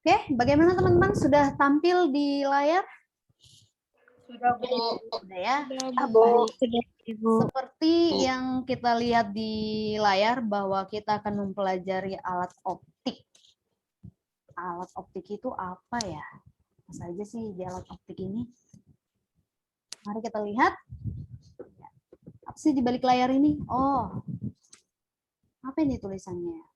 Oke, bagaimana teman-teman? Sudah tampil di layar? Sudah, Bu. Sudah ya? Bu. Seperti yang kita lihat di layar bahwa kita akan mempelajari alat optik. Alat optik itu apa ya? Apa saja sih di alat optik ini? Mari kita lihat. Apa sih di balik layar ini? Oh, apa ini tulisannya?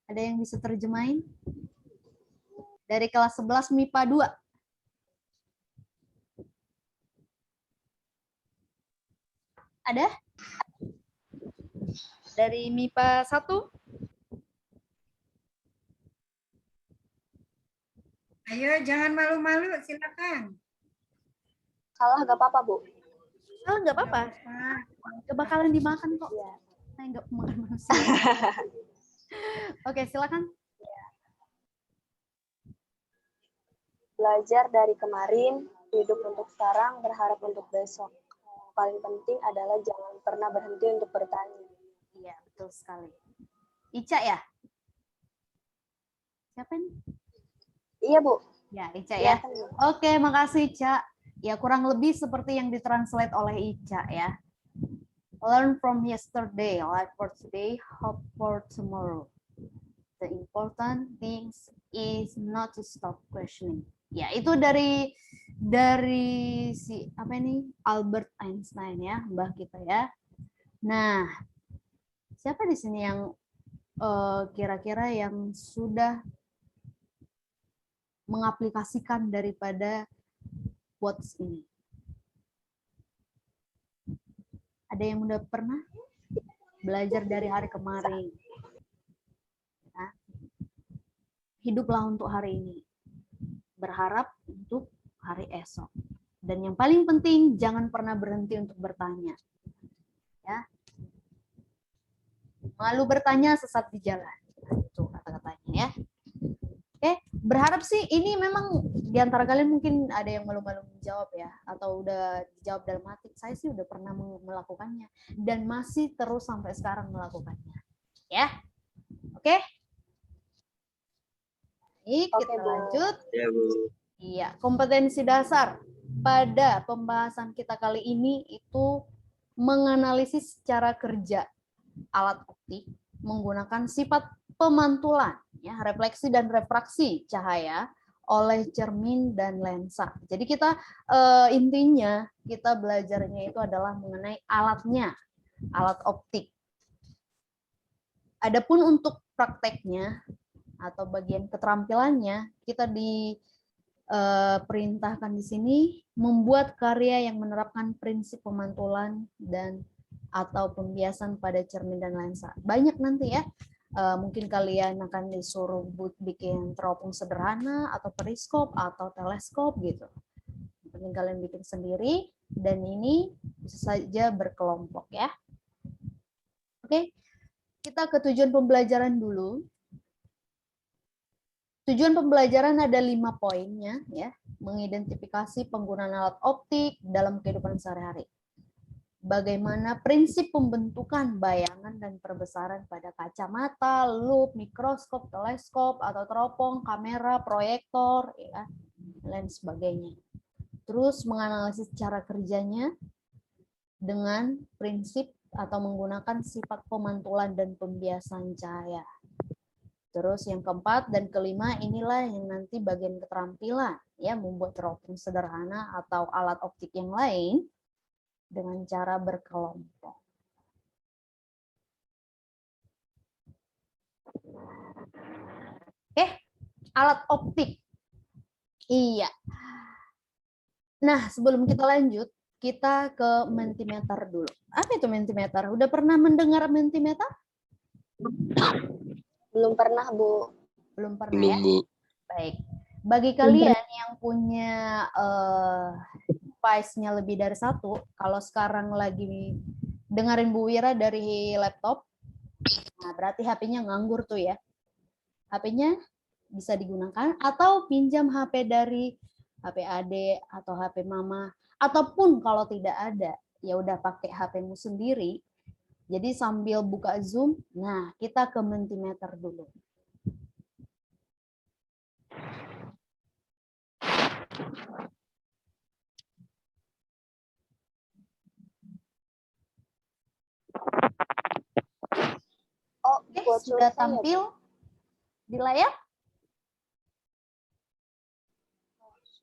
Ada yang bisa terjemahin? Dari kelas 11 MIPA 2. Ada? Dari MIPA 1? Ayo, jangan malu-malu, silakan. Salah nggak apa-apa, Bu. Oh, nggak apa-apa. Nggak bakalan dimakan kok. Iya. Saya nggak makan manusia. Oke, silakan. Belajar dari kemarin, hidup untuk sekarang, berharap untuk besok. Yang paling penting adalah jangan pernah berhenti untuk bertanya. Iya, betul sekali. Ica ya? Siapa nih? Iya, Bu. Ya, Ica ya. Silakan, Bu. Oke, makasih Ica. Ya, kurang lebih seperti yang ditranslate oleh Ica ya. Learn from yesterday, live for today, hope for tomorrow. The important things is not to stop questioning. Ya, itu dari si apa ini? Albert Einstein ya, Mbah kita ya. Nah, siapa di sini yang kira-kira yang sudah mengaplikasikan daripada quotes ini? Ada yang udah pernah belajar dari hari kemarin? Nah, hiduplah untuk hari ini. Berharap untuk hari esok. Dan yang paling penting, jangan pernah berhenti untuk bertanya. Ya. Malu bertanya, sesat di jalan. Itu kata-katanya ya. Oke, berharap sih ini memang di antara kalian mungkin ada yang malu-malu menjawab ya, atau udah dijawab dalam hati. Saya sih udah pernah melakukannya dan masih terus sampai sekarang melakukannya. Ya, oke? Baik, kita lanjut. Ya, Bu. Iya, kompetensi dasar pada pembahasan kita kali ini itu menganalisis cara kerja alat optik menggunakan sifat pemantulan, ya, refleksi dan refraksi cahaya oleh cermin dan lensa. Jadi kita intinya kita belajarnya itu adalah mengenai alatnya, alat optik. Adapun untuk prakteknya atau bagian keterampilannya kita perintahkan di sini membuat karya yang menerapkan prinsip pemantulan dan atau pembiasan pada cermin dan lensa. Banyak nanti ya, mungkin kalian akan disuruh bikin teropong sederhana atau periskop atau teleskop gitu. Mungkin kalian bikin sendiri dan ini bisa saja berkelompok ya. Oke, kita ke tujuan pembelajaran dulu. Tujuan pembelajaran ada 5 poinnya ya, mengidentifikasi penggunaan alat optik dalam kehidupan sehari-hari. Bagaimana prinsip pembentukan bayangan dan perbesaran pada kacamata, lup, mikroskop, teleskop atau teropong, kamera, proyektor, ya, dan sebagainya. Terus menganalisis cara kerjanya dengan prinsip atau menggunakan sifat pemantulan dan pembiasan cahaya. Terus yang keempat dan kelima inilah yang nanti bagian keterampilan ya, membuat teropong sederhana atau alat optik yang lain dengan cara berkelompok. Oke, alat optik. Iya. Nah, sebelum kita lanjut, kita ke mentimeter dulu. Apa itu mentimeter? Udah pernah mendengar mentimeter? Belum pernah, Bu. Belum pernah ya? Baik. Bagi kalian yang punya device-nya lebih dari satu, kalau sekarang lagi dengerin Bu Wira dari laptop, nah berarti HP-nya nganggur tuh ya. HP-nya bisa digunakan atau pinjam HP dari HP adik atau HP mama, ataupun kalau tidak ada, ya udah pakai HP-mu sendiri. Jadi sambil buka Zoom, nah kita ke Mentimeter dulu. Oh, Oke, buat sudah tulisan ya, Bu? tampil di layar?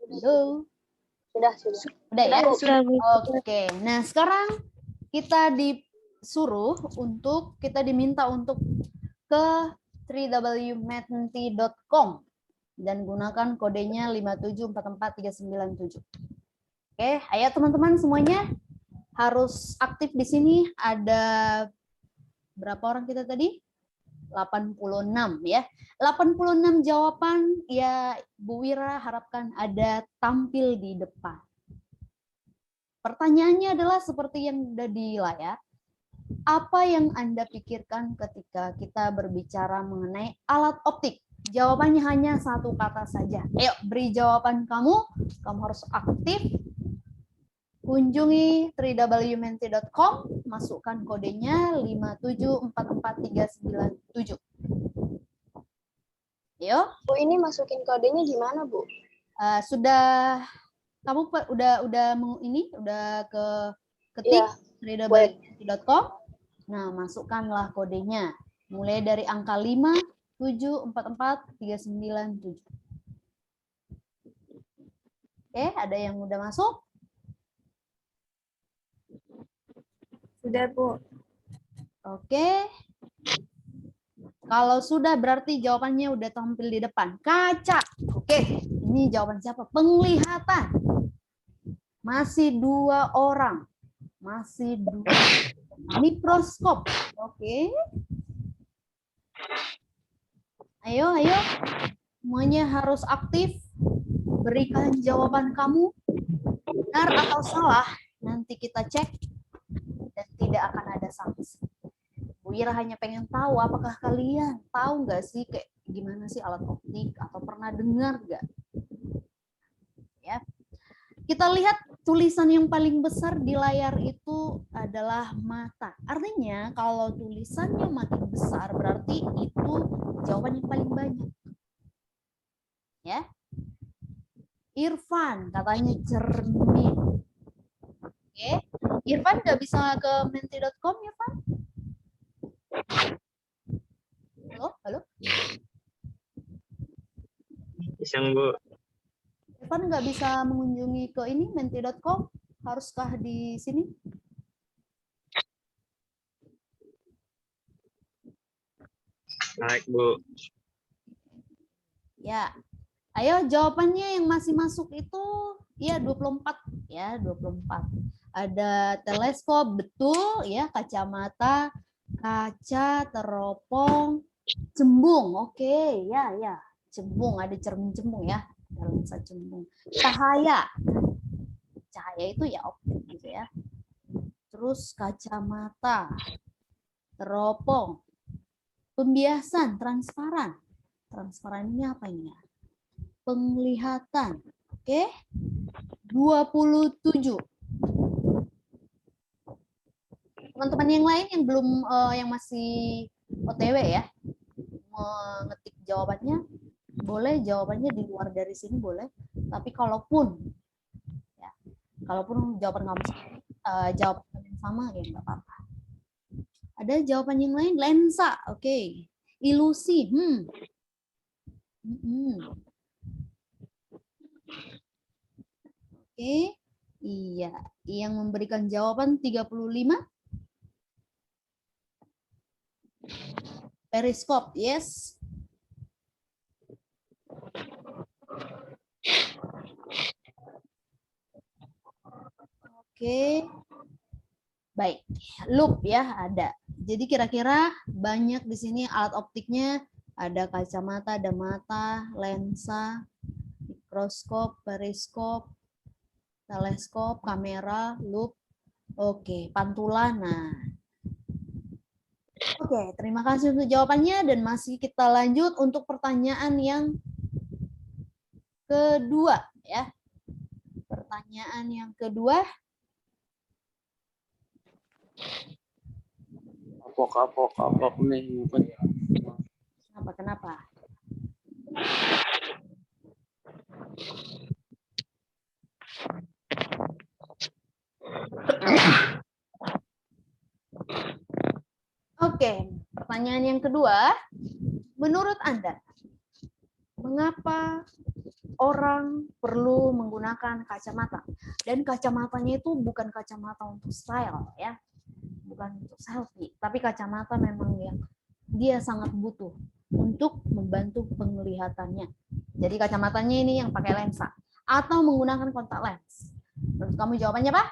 Halo? Sudah. Udah ya? Sudah, Bu. Oke, nah sekarang kita disuruh untuk, kita diminta untuk ke www.menti.com dan gunakan kodenya 5744397. Oke, ayo teman-teman semuanya harus aktif di sini. Ada berapa orang kita tadi? 86 ya. 86 jawaban ya Bu Wira harapkan ada tampil di depan. Pertanyaannya adalah seperti yang ada di layar. Apa yang Anda pikirkan ketika kita berbicara mengenai alat optik? Jawabannya hanya satu kata saja. Ayo beri jawaban kamu. Kamu harus aktif. Kunjungi www.menti.com, masukkan kodenya 5744397. Yo. Bu, ini masukin kodenya gimana, Bu? Sudah kamu udah ke ketik www.menti.com. Nah, masukkanlah kodenya. Mulai dari angka 5744397. Oke, ada yang udah masuk? Sudah, Bu. Oke. Kalau sudah berarti jawabannya udah tampil di depan. Kaca. Oke, ini jawaban siapa? Penglihatan. Masih 2 orang. Masih 2. Mikroskop. Oke. Ayo. Semuanya harus aktif. Berikan jawaban kamu. Benar atau salah, nanti kita cek. Dan tidak akan ada sanksi. Bu Ira hanya pengen tahu, apakah kalian tahu nggak sih kayak gimana sih alat optik atau pernah dengar nggak? Ya, kita lihat tulisan yang paling besar di layar itu adalah mata. Artinya kalau tulisannya makin besar berarti itu jawaban yang paling banyak. Ya, Irfan katanya cermin. Oke, Irfan nggak bisa ke menti.com ya, Pak? Halo? Bisa, Bu. Irfan nggak bisa mengunjungi ke ini menti.com? Haruskah di sini? Baik, Bu. Ya. Ayo jawabannya yang masih masuk itu ya 24 ya, 24. Ada teleskop betul ya, kacamata, kaca, teropong, cembung. Oke, ya. Cembung, ada cermin cembung ya. Dalam cembung. Cahaya. Cahaya itu ya optik gitu ya. Terus kacamata, teropong, pembiasan, transparan. Transparan ini apa ini ya? Penglihatan. Oke. 27. Teman-teman yang lain yang belum yang masih OTW ya, mengetik jawabannya, boleh jawabannya di luar dari sini boleh. Tapi kalaupun jawaban kamu jawaban yang sama ya nggak apa-apa. Ada jawaban yang lain, lensa. Oke. Ilusi. Oke, iya. Yang memberikan jawaban 35. Periskop, yes. Oke. Baik, loop ya ada. Jadi kira-kira banyak di sini alat optiknya, ada kacamata, ada mata, lensa, mikroskop, periskop, teleskop, kamera, loop. Oke, pantulan. Nah. Oke, terima kasih untuk jawabannya dan masih kita lanjut untuk pertanyaan yang kedua ya. Pertanyaan yang kedua. kapok nih bukan. Kenapa? Oke, pertanyaan yang kedua. Menurut Anda, mengapa orang perlu menggunakan kacamata? Dan kacamatanya itu bukan kacamata untuk style, ya, bukan untuk selfie, tapi kacamata memang yang dia sangat butuh untuk membantu penglihatannya. Jadi kacamatanya ini yang pakai lensa atau menggunakan kontak lens. Menurut kamu jawabannya apa?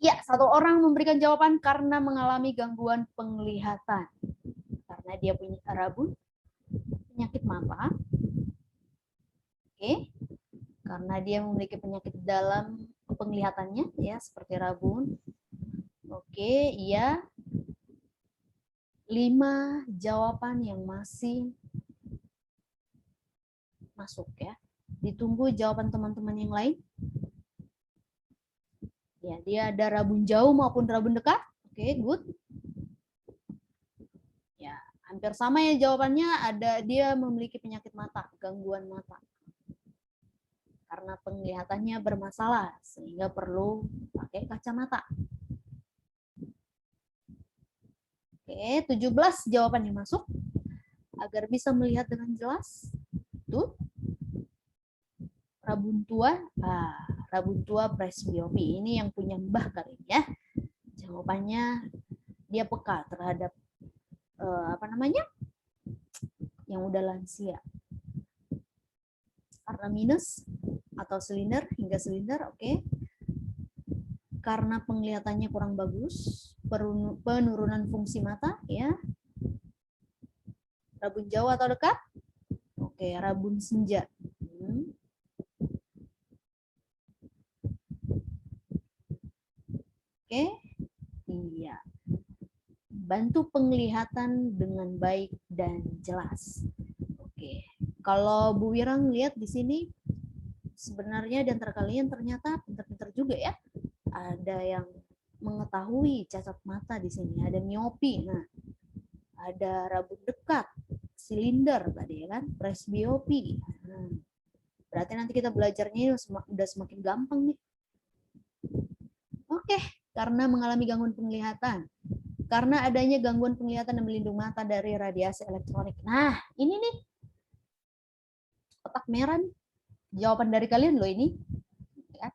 Ya, satu orang memberikan jawaban karena mengalami gangguan penglihatan. Karena dia punya rabun, penyakit mata. Oke. Karena dia memiliki penyakit dalam penglihatannya, ya, seperti rabun. Oke, iya. 5 jawaban yang masih masuk, ya. Ditunggu jawaban teman-teman yang lain. Ya, dia ada rabun jauh maupun rabun dekat. Oke, good. Ya, hampir sama ya jawabannya. Dia memiliki penyakit mata, gangguan mata. Karena penglihatannya bermasalah sehingga perlu pakai kacamata. Oke, 17 jawaban yang masuk agar bisa melihat dengan jelas. Tuh. Rabun tua presbiopi ini yang punya Mbah kali ini, ya. Jawabannya dia peka terhadap yang udah lansia. Karena minus atau silinder hingga silinder, oke. Karena penglihatannya kurang bagus, penurunan fungsi mata, ya. Rabun jauh atau dekat? Oke, rabun senja. Oke, iya. Bantu penglihatan dengan baik dan jelas. Oke, kalau Bu Wirang lihat di sini, sebenarnya di antara kalian ternyata pintar-pintar juga, ya. Ada yang mengetahui cacat mata di sini, ada miopi, nah, ada rabun dekat, silinder tadi, ya kan, presbiopi. Nah, berarti nanti kita belajarnya udah semakin gampang nih. Oke. Karena mengalami gangguan penglihatan. Karena adanya gangguan penglihatan dan melindung mata dari radiasi elektronik. Nah, ini nih. Kotak merah nih. Jawaban dari kalian loh ini. Ya.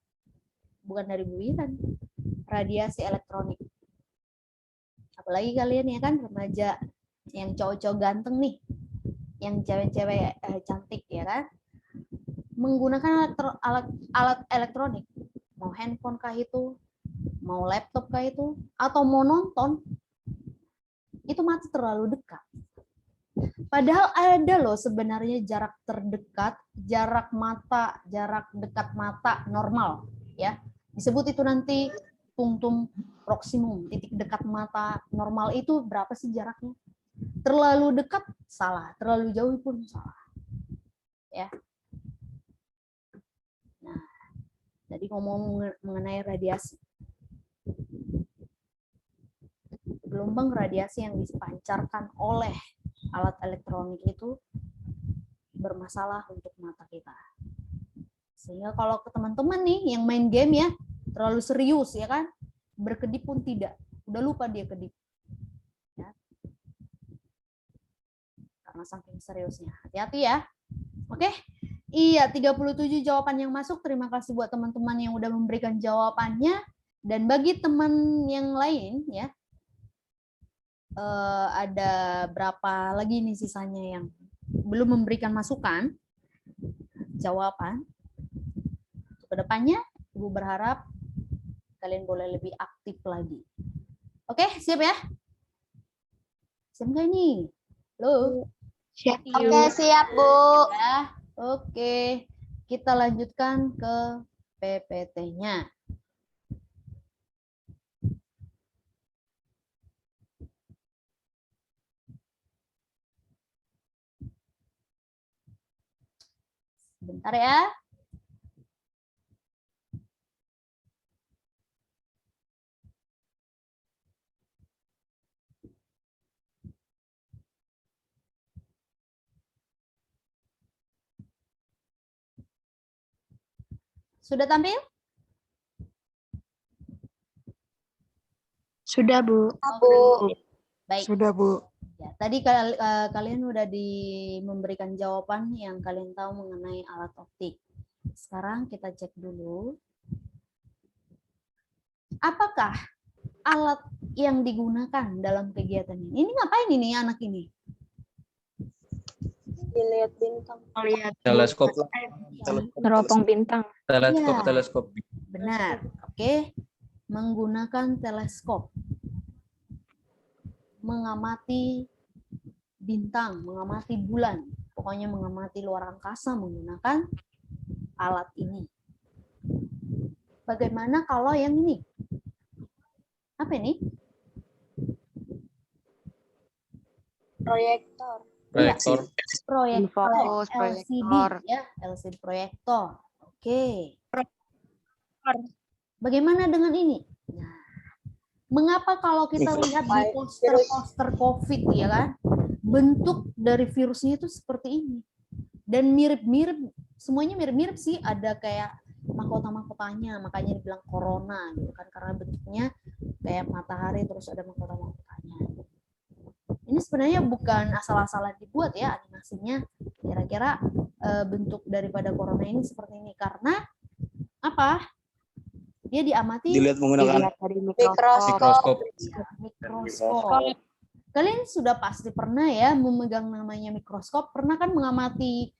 Bukan dari Bu Wiran. Radiasi elektronik. Apalagi kalian ya kan remaja yang cowok-cowok ganteng nih. Yang cewek-cewek cantik ya kan. Menggunakan alat elektronik. Mau handphone kah itu? Mau laptop kah itu, atau mau nonton, itu mata terlalu dekat. Padahal ada loh sebenarnya jarak terdekat, jarak dekat mata normal, ya. Disebut itu nanti punktum proksimum, titik dekat mata normal itu berapa sih jaraknya? Terlalu dekat salah, terlalu jauh pun salah, ya. Nah, jadi ngomong mengenai radiasi. Gelombang radiasi yang dipancarkan oleh alat elektronik itu bermasalah untuk mata kita. Sehingga kalau ke teman-teman nih yang main game ya, terlalu serius ya kan, berkedip pun tidak. Udah lupa dia kedip. Ya. Karena saking seriusnya. Hati-hati ya. Oke. Iya, 37 jawaban yang masuk. Terima kasih buat teman-teman yang udah memberikan jawabannya. Dan bagi teman yang lain ya, ada berapa lagi nih sisanya yang belum memberikan masukan jawaban. Kedepannya Ibu berharap kalian boleh lebih aktif lagi. Oke, siap ya? Siap nggak ini? Halo? Siap. Oke, siap, Bu. Ya, oke. Kita lanjutkan ke PPT-nya. Bentar ya. Sudah tampil? Sudah, Bu. Bu. Baik. Sudah, Bu. Ya, tadi kalian udah memberikan jawaban yang kalian tahu mengenai alat optik. Sekarang kita cek dulu. Apakah alat yang digunakan dalam kegiatan ini? Ini ngapain ini anak ini? Dilihat bintang. Lihat Teleskop. teropong bintang. Iya. Teleskop. Benar. Oke. Menggunakan teleskop. Mengamati bintang, mengamati bulan. Pokoknya mengamati luar angkasa menggunakan alat ini. Bagaimana kalau yang ini? Apa ini? Proyektor. Proyektor. Proyektor, Infocus, LCD, proyektor. ya, LCD proyektor. Oke. Bagaimana dengan ini? Nah, mengapa kalau kita lihat di poster-poster COVID, ya kan, bentuk dari virusnya itu seperti ini, dan mirip-mirip, semuanya mirip-mirip sih, ada kayak mahkota-mahkotanya, makanya dibilang corona, gitu kan, karena bentuknya kayak matahari terus ada mahkota-mahkotanya. Ini sebenarnya bukan asal-asalan dibuat ya animasinya. Kira-kira bentuk daripada corona ini seperti ini karena apa? Dia diamati Dilihat menggunakan dari mikroskop. ya, mikroskop. Kalian sudah pasti pernah ya memegang namanya mikroskop. Pernah kan mengamati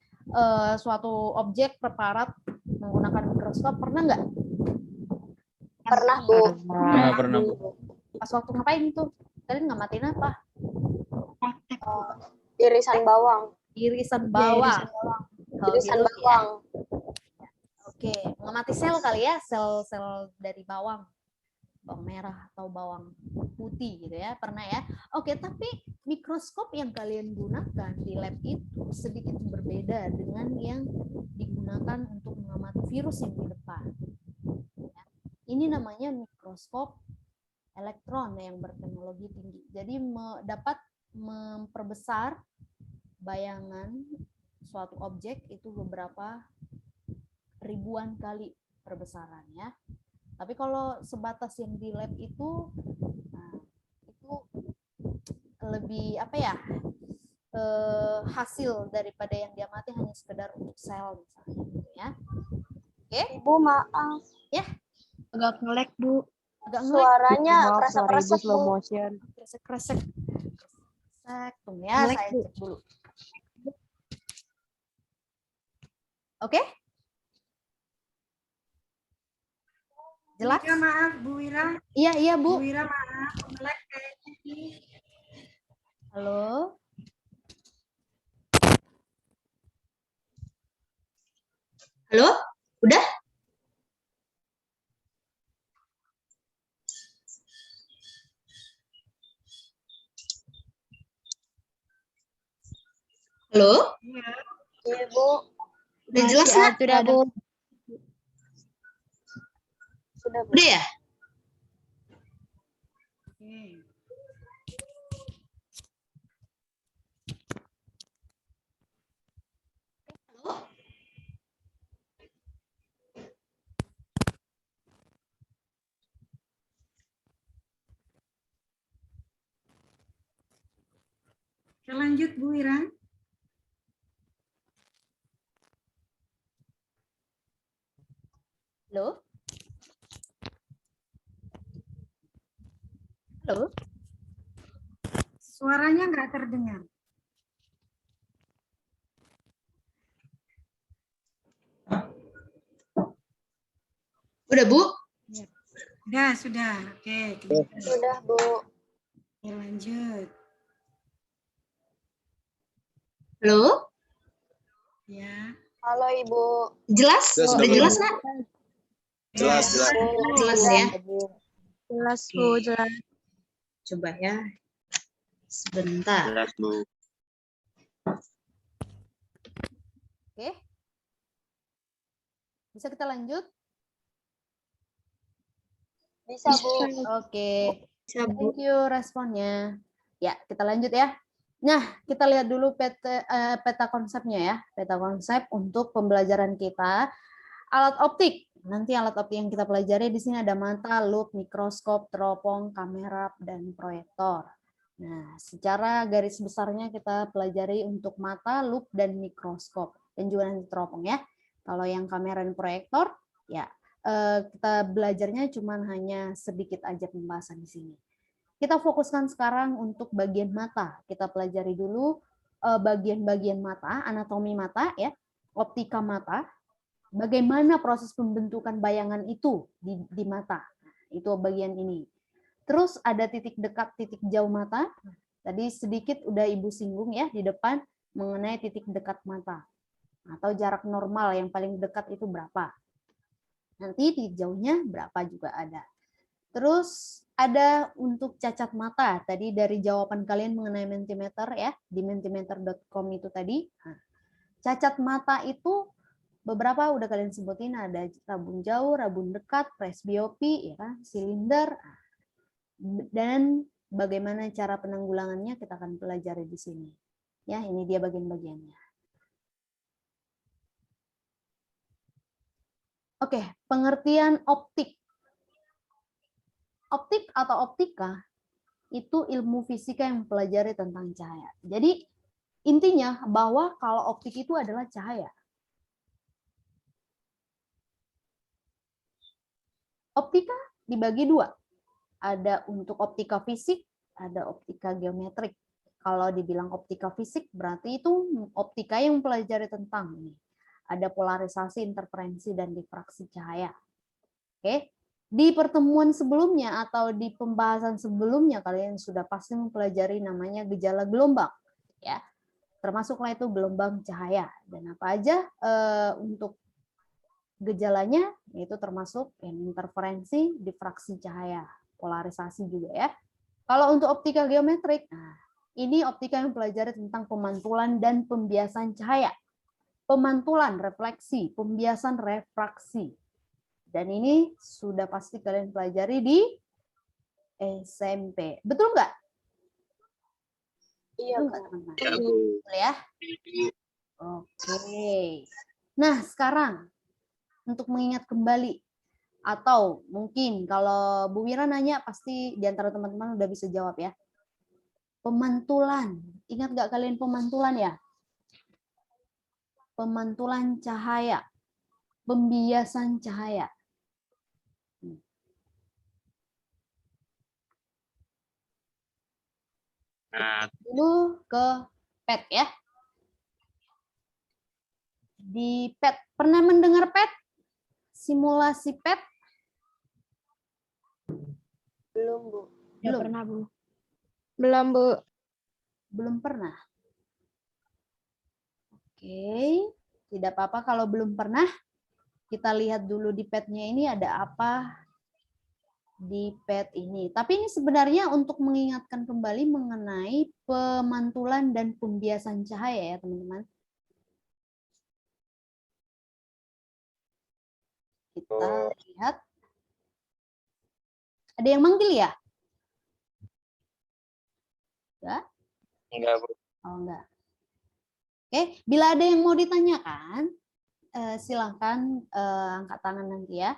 suatu objek preparat menggunakan mikroskop? Pernah nggak? Pernah, Bu. Pernah, Bu. Pas waktu ngapain itu? Kalian ngamatin apa? Irisan bawang. Irisan bawang. Kalau Irisan gitu ya. bawang. Oke, mengamati sel kali ya, sel-sel dari bawang merah atau bawang putih gitu ya, pernah ya. Oke, tapi mikroskop yang kalian gunakan di lab itu sedikit berbeda dengan yang digunakan untuk mengamati virus yang di depan. Ya. Ini namanya mikroskop elektron yang berteknologi tinggi. Jadi dapat memperbesar bayangan suatu objek itu beberapa ribuan kali perbesarannya. Tapi kalau sebatas yang di lab itu, nah, itu lebih apa ya? Hasil daripada yang diamati hanya sekedar untuk sel misalnya, gitu ya. Oke? Ibu, maaf. Ya. Agak nge-lag, Bu. Agak ngelag. Suaranya Maaf, kresek-kresek, slow Bu. motion. Kresek-kresek. Tunggu ya, Ngelag, saya Bu. cek dulu. Oke? Jelas? Ya, maaf Bu Wira. Iya, Bu. Bu Wira maaf, melek kayaknya nih. Halo. Halo? Udah? Halo? Iya, Bu. Udah jelas nggak? Sudah, Bu. Sudah, Bu. Udah ya? Oke. Kita lanjut Bu Wira. Halo? Halo? Suaranya nggak terdengar. Udah, Bu? Sudah. Oke, kita Sudah, Bu. lanjut. Halo? Ya. Halo, Ibu. Jelas? Sudah, Udah Bu. jelas nggak? Jelas. Jelas ya? Jelas, Bu. Jelas. Coba ya. Sebentar. Jelas, Bu. Oke. Bisa kita lanjut? Bisa, Bu. Oke. Thank you responnya. Ya, kita lanjut ya. Nah, kita lihat dulu peta konsepnya ya. Peta konsep untuk pembelajaran kita. Alat optik. Nanti alat optik yang kita pelajari di sini ada mata, lup, mikroskop, teropong, kamera, dan proyektor. Nah, secara garis besarnya kita pelajari untuk mata, lup, dan mikroskop, dan juga nanti teropong ya. Kalau yang kamera dan proyektor, ya kita belajarnya cuma hanya sedikit aja pembahasan di sini. Kita fokuskan sekarang untuk bagian mata. Kita pelajari dulu bagian-bagian mata, anatomi mata, ya, optika mata. Bagaimana proses pembentukan bayangan itu di mata. Itu bagian ini. Terus ada titik dekat, titik jauh mata. Tadi sedikit udah Ibu singgung ya di depan mengenai titik dekat mata. Atau jarak normal yang paling dekat itu berapa. Nanti titik jauhnya berapa juga ada. Terus ada untuk cacat mata. Tadi dari jawaban kalian mengenai Mentimeter ya, di mentimeter.com itu tadi. Nah, cacat mata itu beberapa udah kalian sebutin, ada rabun jauh, rabun dekat, presbiopi, ya kan, silinder, dan bagaimana cara penanggulangannya kita akan pelajari di sini. Ya, ini dia bagian-bagiannya. Oke, pengertian optik. Optik atau optika itu ilmu fisika yang mempelajari tentang cahaya. Jadi intinya bahwa kalau optik itu adalah cahaya. Optika dibagi dua. Ada untuk optika fisik, ada optika geometrik. Kalau dibilang optika fisik, berarti itu optika yang mempelajari tentang ini. Ada polarisasi, interferensi, dan difraksi cahaya. Oke. Di pertemuan sebelumnya atau di pembahasan sebelumnya, kalian sudah pasti mempelajari namanya gejala gelombang. Ya. Termasuklah itu gelombang cahaya. Dan apa aja untuk gejalanya, itu termasuk interferensi, difraksi cahaya, polarisasi juga ya. Kalau untuk optika geometrik, nah, ini optika yang mempelajari tentang pemantulan dan pembiasan cahaya. Pemantulan, refleksi, pembiasan, refraksi. Dan ini sudah pasti kalian pelajari di SMP. Betul nggak? Iya, Betul Bu. nggak, teman-teman? Ya, Bu. Betul ya? Oke. Nah, sekarang untuk mengingat kembali, atau mungkin kalau Bu Wira nanya pasti di antara teman-teman udah bisa jawab ya. Pemantulan, ingat nggak kalian pemantulan ya? Pemantulan cahaya, pembiasan cahaya. Nah, Dulu ke PET ya. Di PET, pernah mendengar PET? Simulasi PET? Belum, Bu. Ya Belum. pernah, Bu. Belum, Bu. Belum pernah. Oke, tidak apa-apa kalau belum pernah. Kita lihat dulu di PET-nya ini ada apa di PET ini. Tapi ini sebenarnya untuk mengingatkan kembali mengenai pemantulan dan pembiasan cahaya ya, teman-teman. Kita lihat. Ada yang manggil ya? Enggak? enggak, Bu. Oh, enggak. Oke, bila ada yang mau ditanyakan, silahkan angkat tangan nanti ya.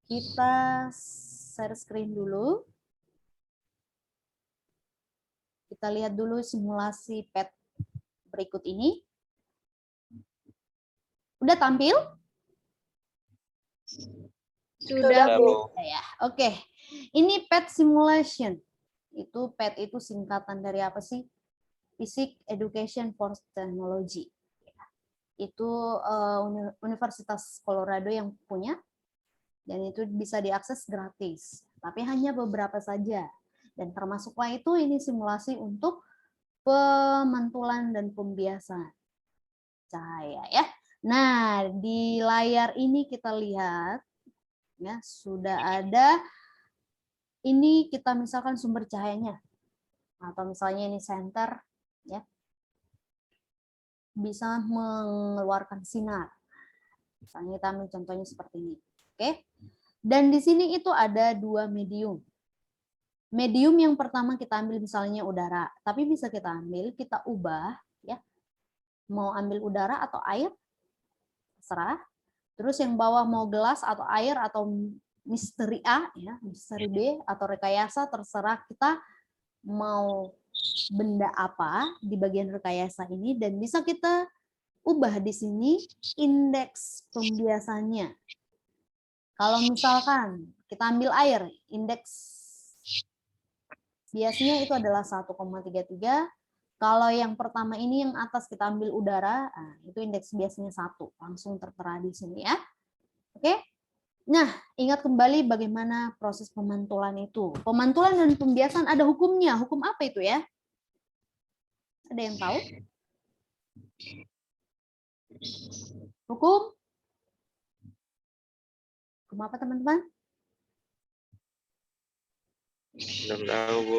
Kita share screen dulu. Kita lihat dulu simulasi PET berikut ini. Udah tampil? Sudah, Bu. Ya, oke. Ini PET simulation. Itu PET itu singkatan dari apa sih? Physics Education for Technology. Itu Universitas Colorado yang punya, dan itu bisa diakses gratis. Tapi hanya beberapa saja. Dan termasuklah itu ini simulasi untuk pemantulan dan pembiasan cahaya ya. Nah, di layar ini kita lihat ya sudah ada, ini kita misalkan sumber cahayanya atau misalnya ini senter ya, bisa mengeluarkan sinar. Misalnya kita ambil contohnya seperti ini. Oke. Dan di sini itu ada dua medium. Medium yang pertama kita ambil misalnya udara, tapi bisa kita ambil, kita ubah ya. Mau ambil udara atau air? Terserah. Terus yang bawah mau gelas atau air atau misteri A, ya, misteri B atau rekayasa, terserah kita mau benda apa di bagian rekayasa ini, dan bisa kita ubah di sini indeks pembiasannya. Kalau misalkan kita ambil air, indeks biasanya itu adalah 1,33. Kalau yang pertama ini yang atas kita ambil udara, nah, itu indeks biasanya 1. Langsung tertera di sini ya. Oke. Nah, ingat kembali bagaimana proses pemantulan itu. Pemantulan dan pembiasan ada hukumnya. Hukum apa itu ya? Ada yang tahu? Hukum? Hukum apa teman-teman? Belum tahu, Bu.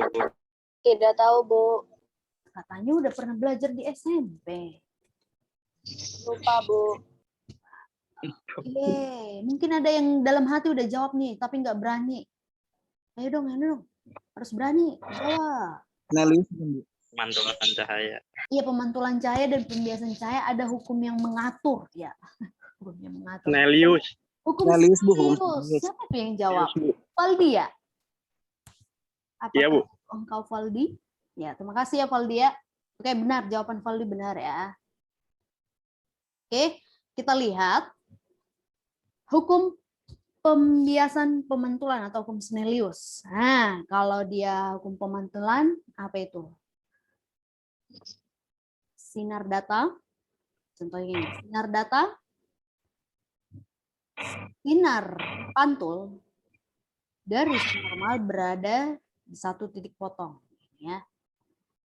Tidak tahu, Bu. Katanya udah pernah belajar di SMP. Lupa, Bu. Oke, mungkin ada yang dalam hati udah jawab nih, tapi nggak berani. Ayo dong, harus berani. Jawab. Pemantulan cahaya. Iya, pemantulan cahaya dan pembiasan cahaya ada hukum yang mengatur, ya. Hukum yang mengatur. Snellius. Hukum Snellius, Bu, hukum Snellius. Snellius. Siapa tuh yang jawab? Valdi ya? Apakah Iya, Bu. engkau Valdi? Ya, terima kasih ya Valdi ya. Oke, benar, jawaban Valdi benar ya. Oke, kita lihat hukum pembiasan pemantulan atau hukum Snellius. Nah, kalau dia hukum pemantulan, apa itu? Sinar data, contohnya ini, sinar data, sinar pantul garis normal berada di satu titik potong. Ya.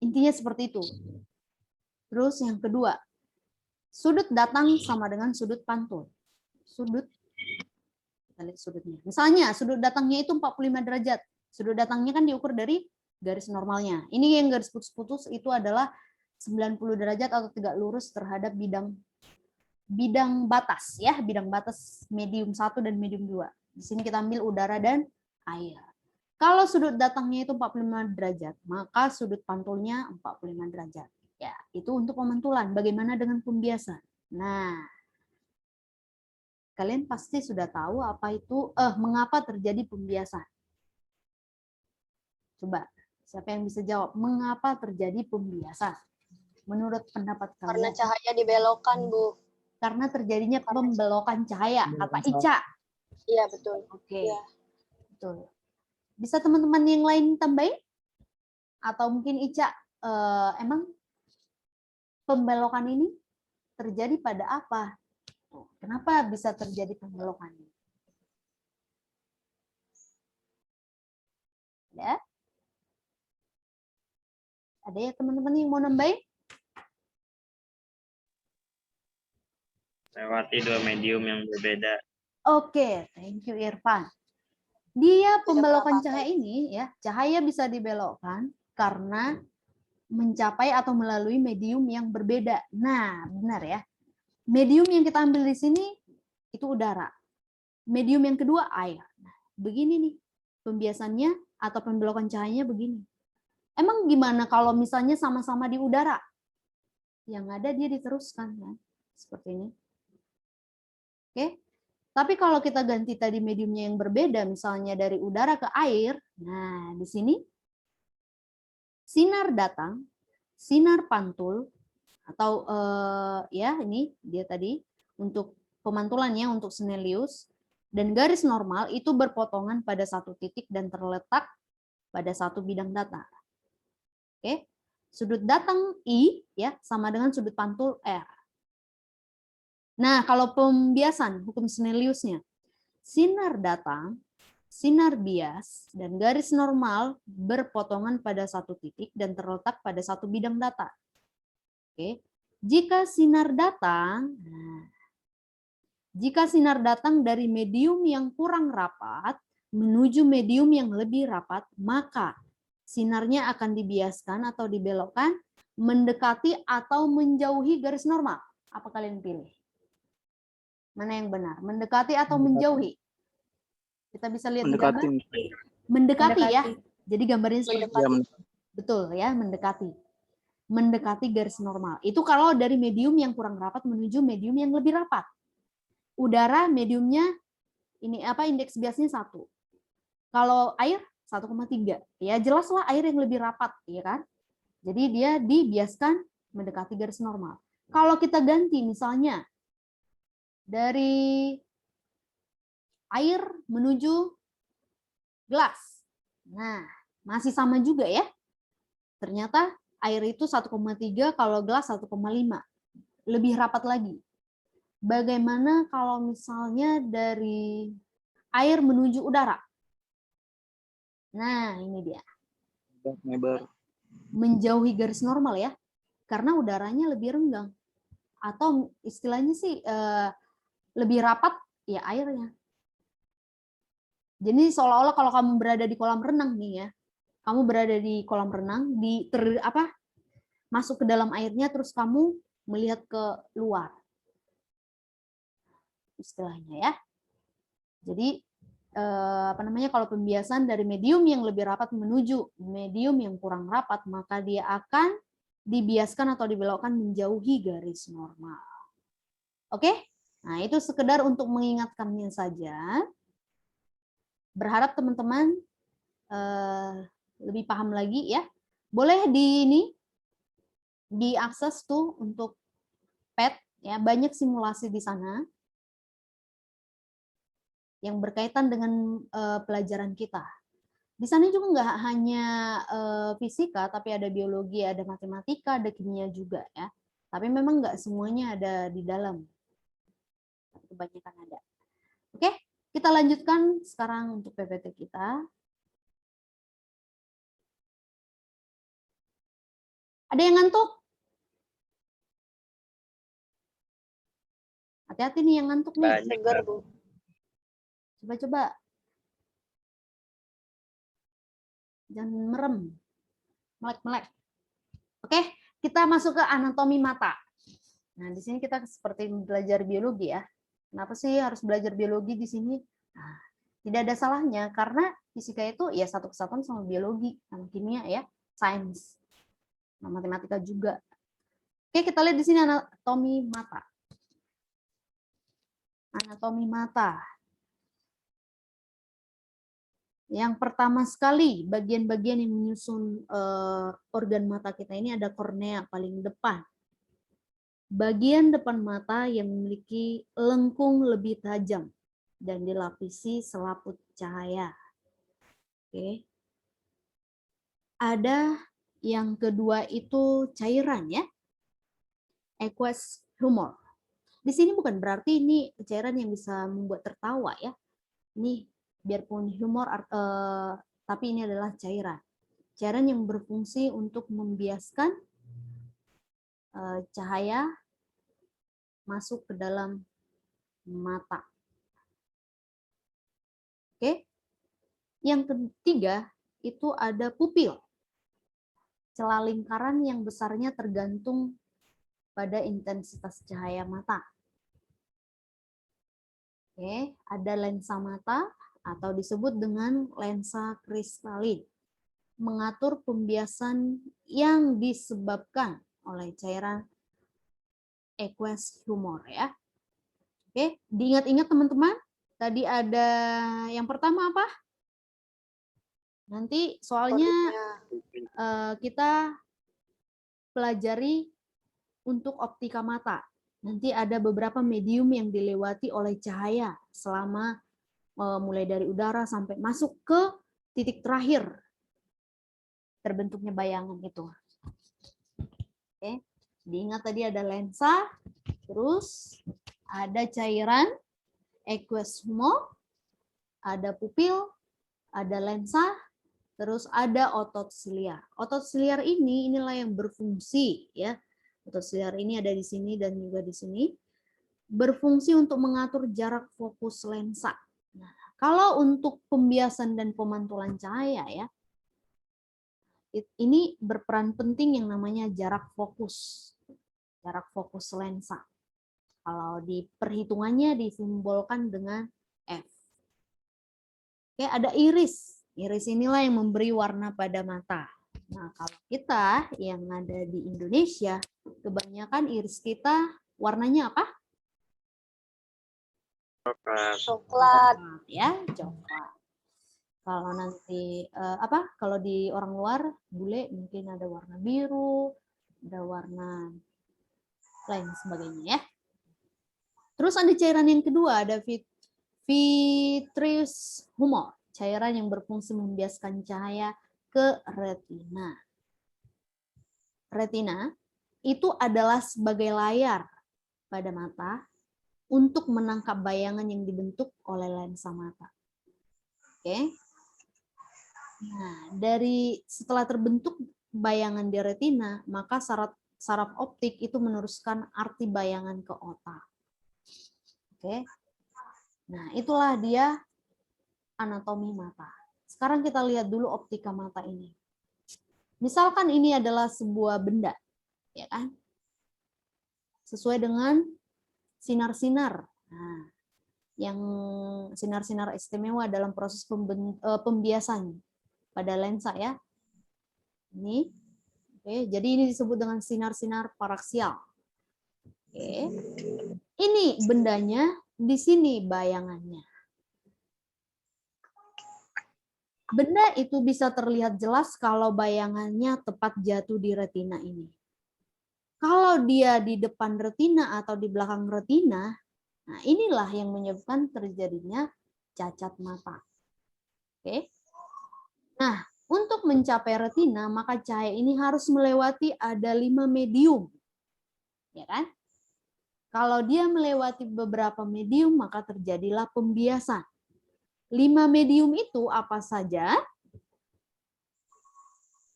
Intinya seperti itu. Terus yang kedua, sudut datang sama dengan sudut pantul. Sudut, kita lihat sudutnya. Misalnya sudut datangnya itu 45 derajat. Sudut datangnya kan diukur dari garis normalnya. Ini yang garis putus-putus itu adalah 90 derajat atau tegak lurus terhadap bidang batas ya, bidang batas medium 1 dan medium 2. Di sini kita ambil udara dan air. Kalau sudut datangnya itu 45 derajat, maka sudut pantulnya 45 derajat. Ya, itu untuk pemantulan. Bagaimana dengan pembiasan? Nah, kalian pasti sudah tahu apa itu mengapa terjadi pembiasan. Coba, siapa yang bisa jawab mengapa terjadi pembiasan? Menurut pendapat kalian? Karena cahaya dibelokkan, Bu. Karena terjadinya pembelokan cahaya, kata Ica. Iya, betul. Oke, Iya. betul. Bisa teman-teman yang lain tambahin? Atau mungkin Ica, emang pembelokan ini terjadi pada apa? Kenapa bisa terjadi pembelokan ini? Ya? Ada ya teman-teman yang mau nambahin? Lewati dua medium yang berbeda. Oke, thank you Irfan. Dia pembelokan cahaya ini ya, cahaya bisa dibelokkan karena mencapai atau melalui medium yang berbeda. Nah, benar ya. Medium yang kita ambil di sini itu udara. Medium yang kedua air. Nah, begini nih pembiasannya atau pembelokan cahayanya begini. Emang gimana kalau misalnya sama-sama di udara? Yang ada dia diteruskan kan, seperti ini. Oke. Tapi kalau kita ganti tadi mediumnya yang berbeda, misalnya dari udara ke air, nah di sini sinar datang, sinar pantul, atau ya ini dia tadi untuk pemantulannya untuk Snellius, dan garis normal itu berpotongan pada satu titik dan terletak pada satu bidang data. Oke, sudut datang I ya sama dengan sudut pantul R. Nah, kalau pembiasan hukum Snelliusnya, sinar datang, sinar bias, dan garis normal berpotongan pada satu titik dan terletak pada satu bidang data. Oke, jika sinar datang dari medium yang kurang rapat menuju medium yang lebih rapat, maka sinarnya akan dibiaskan atau dibelokkan mendekati atau menjauhi garis normal. Apa kalian pilih? Mana yang benar? Mendekati atau menjauhi? Kita bisa lihat di gambar. Mendekati ya. Jadi gambarnya seperti itu. Betul ya, mendekati. mendekati garis normal. Itu kalau dari medium yang kurang rapat menuju medium yang lebih rapat. Udara mediumnya ini indeks biasnya 1. Kalau air 1,3. Ya jelaslah air yang lebih rapat, ya kan? Jadi dia dibiaskan mendekati garis normal. Kalau kita ganti misalnya dari air menuju gelas. Nah, masih sama juga ya. Ternyata air itu 1,3, kalau gelas 1,5. Lebih rapat lagi. Bagaimana kalau misalnya dari air menuju udara? Nah, ini dia. Menjauhi garis normal ya. Karena udaranya lebih renggang. Atau istilahnya sih lebih rapat ya airnya. Jadi seolah-olah kalau kamu berada di kolam renang nih ya, kamu berada di kolam renang, masuk ke dalam airnya, terus kamu melihat ke luar, istilahnya ya. Jadi kalau pembiasan dari medium yang lebih rapat menuju medium yang kurang rapat, maka dia akan dibiaskan atau dibelokkan menjauhi garis normal. Oke? Nah, itu sekedar untuk mengingatkannya saja. Berharap teman-teman lebih paham lagi ya. Boleh diakses tuh untuk PET ya, banyak simulasi di sana yang berkaitan dengan pelajaran kita. Di sana juga nggak hanya fisika, tapi ada biologi, ada matematika, ada kimia juga ya. Tapi memang nggak semuanya ada di dalam. Kebanyakan ada. Oke, kita lanjutkan sekarang untuk PPT kita. Ada yang ngantuk? Hati-hati nih yang ngantuk nih. Banyak, Seger, Bu. Coba-coba. Jangan merem. Melek-melek. Oke, kita masuk ke anatomi mata. Nah, di sini kita seperti belajar biologi ya. Kenapa sih harus belajar biologi di sini? Nah, tidak ada salahnya karena fisika itu ya satu kesatuan sama biologi, sama kimia ya, sains. Nah, matematika juga. Oke, kita lihat di sini anatomi mata. Anatomi mata. Yang pertama sekali, bagian-bagian yang menyusun organ mata kita ini ada kornea paling depan. Bagian depan mata yang memiliki lengkung lebih tajam dan dilapisi selaput cahaya. Oke. Ada yang kedua itu cairan ya. Aqueous humor. Di sini bukan berarti ini cairan yang bisa membuat tertawa ya. Ini biarpun humor tapi ini adalah cairan. Cairan yang berfungsi untuk membiaskan cahaya masuk ke dalam mata. Oke. Yang ketiga itu ada pupil. Celah lingkaran yang besarnya tergantung pada intensitas cahaya mata. Oke, ada lensa mata atau disebut dengan lensa kristalin. Mengatur pembiasan yang disebabkan oleh cairan aqueous humor ya. Oke, diingat-ingat teman-teman. Tadi ada yang pertama apa? Nanti soalnya kita pelajari untuk optika mata. Nanti ada beberapa medium yang dilewati oleh cahaya selama mulai dari udara sampai masuk ke titik terakhir terbentuknya bayangan itu. Oke, diingat tadi ada lensa, terus ada cairan aqueous humor, ada pupil, ada lensa, terus ada otot siliar. Otot siliar inilah yang berfungsi ya. Otot siliar ini ada di sini dan juga di sini. Berfungsi untuk mengatur jarak fokus lensa. Nah, kalau untuk pembiasan dan pemantulan cahaya ya, ini berperan penting yang namanya jarak fokus. Jarak fokus lensa. Kalau di perhitungannya disimbolkan dengan F. Oke, ada iris. Iris inilah yang memberi warna pada mata. Nah, kalau kita yang ada di Indonesia, kebanyakan iris kita warnanya apa? Coklat. Coklat. Ya, coklat. Kalau nanti kalau di orang luar bule mungkin ada warna biru, ada warna lain sebagainya ya. Terus ada cairan yang kedua, ada vitreous humor, cairan yang berfungsi membiaskan cahaya ke retina. Retina itu adalah sebagai layar pada mata untuk menangkap bayangan yang dibentuk oleh lensa mata. Oke. Nah, setelah terbentuk bayangan di retina, maka saraf optik itu meneruskan arti bayangan ke otak. Oke. Nah, itulah dia anatomi mata. Sekarang kita lihat dulu optika mata ini. Misalkan ini adalah sebuah benda, ya kan? Sesuai dengan sinar-sinar. Nah, yang sinar-sinar istimewa dalam proses pembiasan pada lensa ya. Ini. Oke, jadi ini disebut dengan sinar-sinar paraksial. Oke. Ini bendanya, di sini bayangannya. Benda itu bisa terlihat jelas kalau bayangannya tepat jatuh di retina ini. Kalau dia di depan retina atau di belakang retina, nah inilah yang menyebabkan terjadinya cacat mata. Oke. Nah, untuk mencapai retina, maka cahaya ini harus melewati ada 5 medium. Ya kan? Kalau dia melewati beberapa medium, maka terjadilah pembiasan. 5 medium itu apa saja?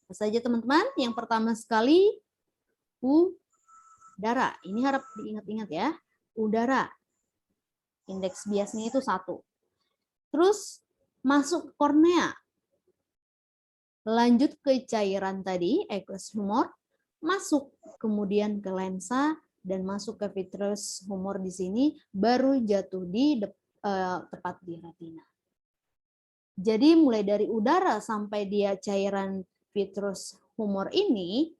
Apa saja teman-teman? Yang pertama sekali, udara. Ini harap diingat-ingat ya. Udara. Indeks biasnya itu 1. Terus masuk ke kornea. Lanjut ke cairan tadi, aqueous humor. Masuk kemudian ke lensa dan masuk ke vitreous humor di sini. Baru jatuh di tepat di retina. Jadi mulai dari udara sampai dia cairan vitreous humor ini,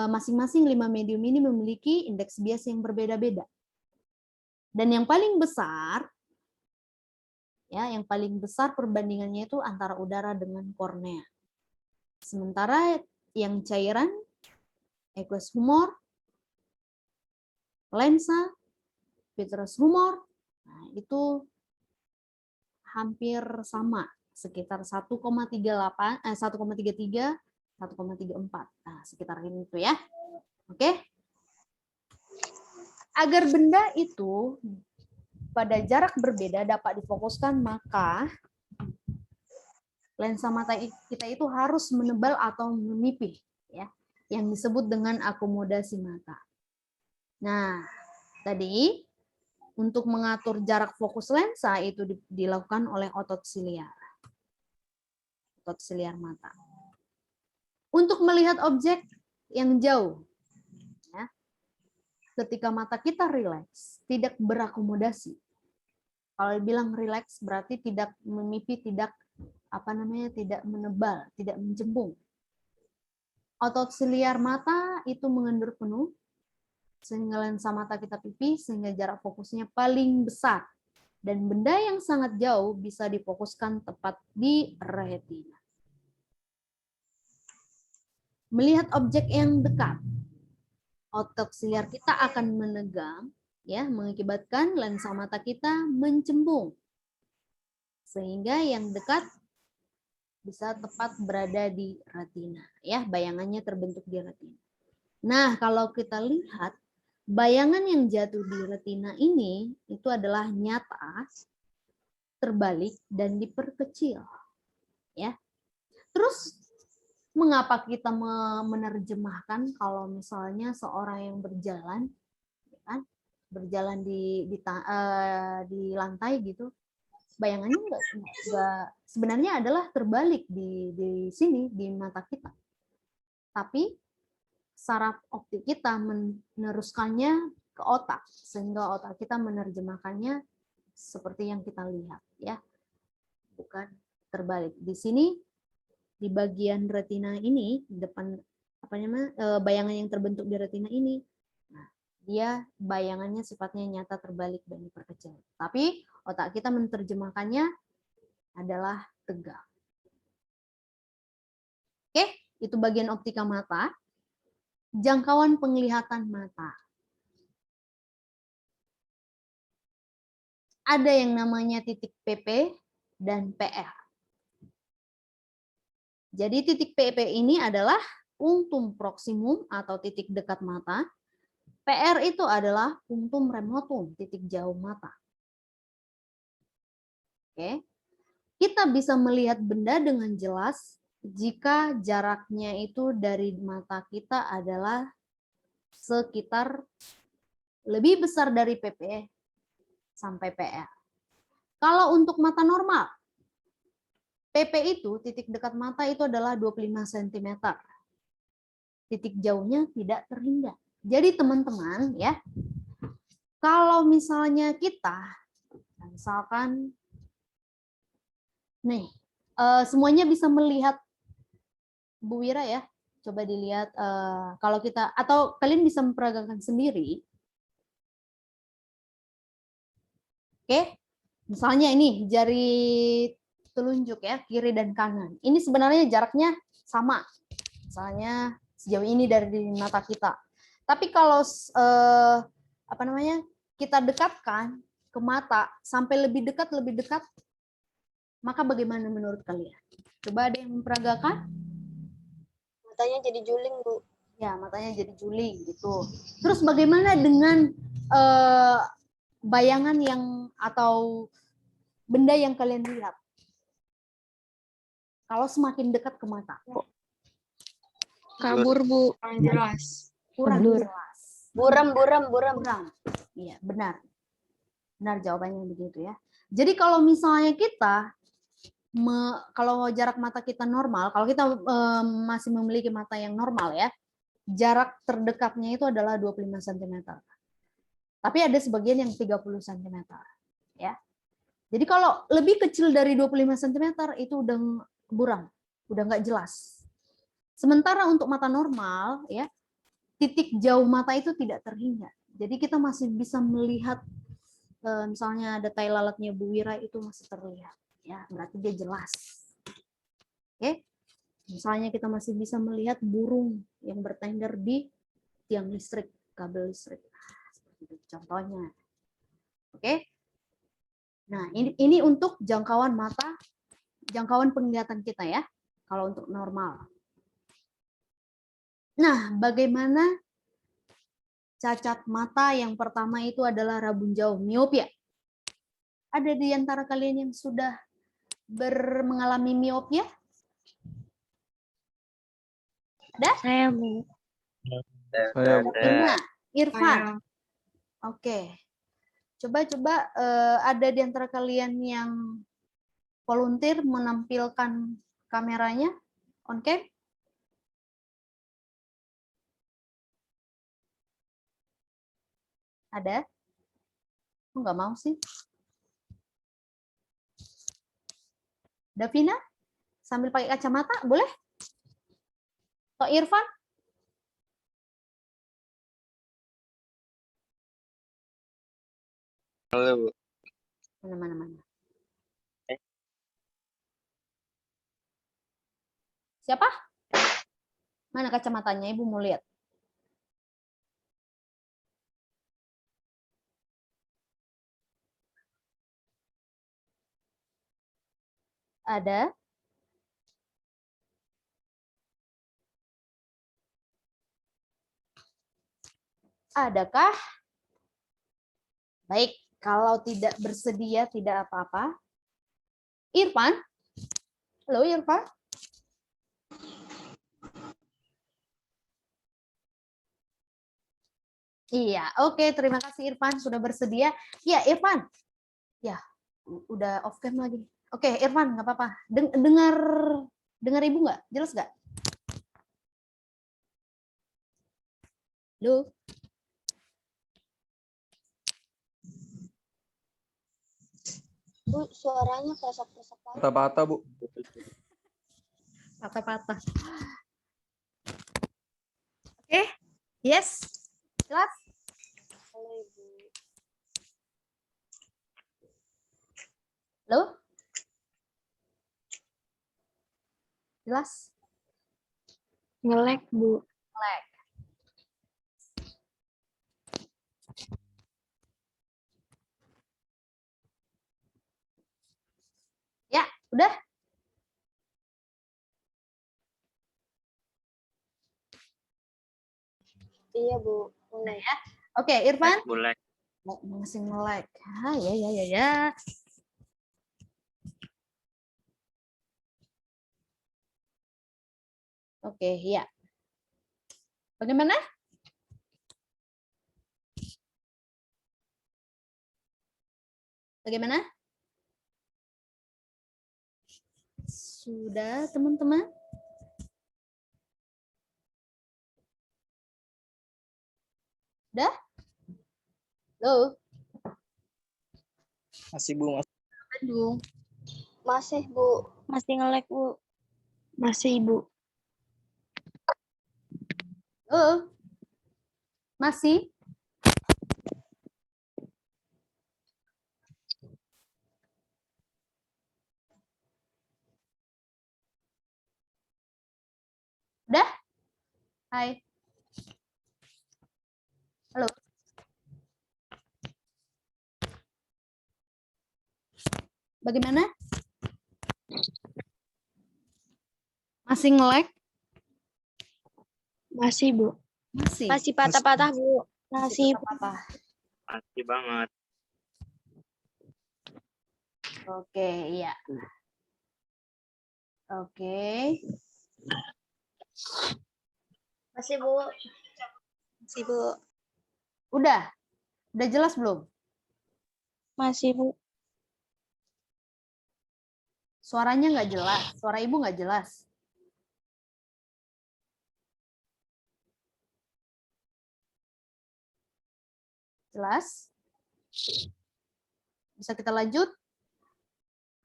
masing-masing 5 medium ini memiliki indeks bias yang berbeda-beda. Dan yang paling besar, ya, yang paling besar perbandingannya itu antara udara dengan kornea. Sementara yang cairan, aqueous humor, lensa, vitreous humor, nah itu hampir sama, sekitar 1,33, 1,34. Nah, sekitar itu ya. Oke. Agar benda itu pada jarak berbeda dapat difokuskan, maka lensa mata kita itu harus menebal atau menipih, ya, yang disebut dengan akomodasi mata. Nah, tadi untuk mengatur jarak fokus lensa itu dilakukan oleh otot siliar. Otot siliar mata. Untuk melihat objek yang jauh, ya, ketika mata kita rileks, tidak berakomodasi. Kalau bilang rileks berarti tidak memipih, tidak tidak menebal, tidak mencembung. Otot siliar mata itu mengendur penuh, sehingga lensa mata kita pipih, sehingga jarak fokusnya paling besar. Dan benda yang sangat jauh bisa difokuskan tepat di retina. Melihat objek yang dekat, otot siliar kita akan menegang, ya, mengakibatkan lensa mata kita mencembung. Sehingga yang dekat bisa tepat berada di retina, ya, bayangannya terbentuk di retina. Nah, kalau kita lihat bayangan yang jatuh di retina ini itu adalah nyata, terbalik dan diperkecil, ya. Terus mengapa kita menerjemahkan kalau misalnya seorang yang berjalan, ya kan, berjalan di lantai gitu, bayangannya enggak sebenarnya adalah terbalik di sini di mata kita. Tapi saraf optik kita meneruskannya ke otak, sehingga otak kita menerjemahkannya seperti yang kita lihat, ya, bukan terbalik. Di sini di bagian retina ini, depan apa namanya, bayangan yang terbentuk di retina ini, nah, dia bayangannya sifatnya nyata, terbalik dan diperkecil. Tapi otak kita menerjemahkannya adalah tegak. Oke, itu bagian optika mata. Jangkauan penglihatan mata. Ada yang namanya titik PP dan PR. Jadi titik PP ini adalah punctum proximum atau titik dekat mata. PR itu adalah punctum remotum, titik jauh mata. Oke. Kita bisa melihat benda dengan jelas jika jaraknya itu dari mata kita adalah sekitar lebih besar dari PP sampai PR. Kalau untuk mata normal, PP itu, titik dekat mata itu adalah 25 cm. Titik jauhnya tidak terhingga. Jadi teman-teman ya, kalau misalnya kita, misalkan, nih, semuanya bisa melihat Bu Wira ya, coba dilihat kalau kita, atau kalian bisa memperagakan sendiri. Oke, misalnya ini jari telunjuk ya, kiri dan kanan. Ini sebenarnya jaraknya sama, misalnya sejauh ini dari mata kita. Tapi kalau apa namanya, kita dekatkan ke mata sampai lebih dekat, maka bagaimana menurut kalian? Coba ada yang memperagakan? Matanya jadi juling, Bu. Ya, matanya jadi juling gitu. Terus bagaimana dengan bayangan yang atau benda yang kalian lihat? Kalau semakin dekat ke mata, Kabur, Bu. Kurang jelas. kurang Blur. jelas. Buram. Kurang. Iya, benar. Benar jawabannya begitu ya. Jadi kalau misalnya kita kalau jarak mata kita normal, kalau kita masih memiliki mata yang normal ya, jarak terdekatnya itu adalah 25 cm. Tapi ada sebagian yang 30 cm. Ya. Jadi kalau lebih kecil dari 25 cm itu udah buram, udah nggak jelas. Sementara untuk mata normal, ya, titik jauh mata itu tidak terhingga. Jadi kita masih bisa melihat, misalnya ada tai lalatnya Bu Wira itu masih terlihat. Ya, berarti dia jelas. Oke, misalnya kita masih bisa melihat burung yang bertengger di tiang listrik, kabel listrik. Seperti itu contohnya. Oke. Nah, ini untuk jangkauan mata, jangkauan penglihatan kita ya, kalau untuk normal. Nah, bagaimana cacat mata yang pertama itu adalah rabun jauh, miopia. Ada di antara kalian yang sudah mengalami miopia? Ada? Saya, Bu. Saya Irma, Irfan. Saya. Oke. Coba ada di antara kalian yang volunteer menampilkan kameranya on cam? Ada? Oh, nggak mau sih. Davina, sambil pakai kacamata, boleh? Atau Irfan? Halo, Bu. Mana. Siapa? Mana kacamatanya? Ibu mau lihat. Ada? Adakah? Baik, kalau tidak bersedia tidak apa-apa. Irfan? Halo Irfan? Iya, oke, terima kasih Irfan sudah bersedia. Ya, Irfan. Ya, udah off cam lagi. Oke, Irfan, nggak apa-apa. Dengar Ibu nggak? Jelas nggak? Halo? Bu, suaranya kresek-kresek lagi. patah-patah, Bu. Patah-patah. Oke, yes. Jelas? Halo, Ibu. Halo? Jelas? Ngelek, Bu. Like. Ya, udah? Iya, Bu. Udah ya. Oke, Irfan? Mulai. Masih nge-like. Ah, ya. Oke, ya. Bagaimana? Bagaimana? Sudah, teman-teman? Udah? Halo? Masih Bu, masih. Bandung. Masih, Bu. Masih ngelek, Bu. Masih, Bu. Halo? Masih? Udah? Hai. Halo? Bagaimana? Masih nge-like? Masih, Bu. Masih. Masih patah-patah, Bu. Masih. Apa? Masih banget. Oke, iya. Oke. Masih, Bu. Masih, Bu. Udah? Udah jelas belum? Masih, Bu. Suaranya nggak jelas. Suara ibu nggak jelas. Jelas? Bisa kita lanjut?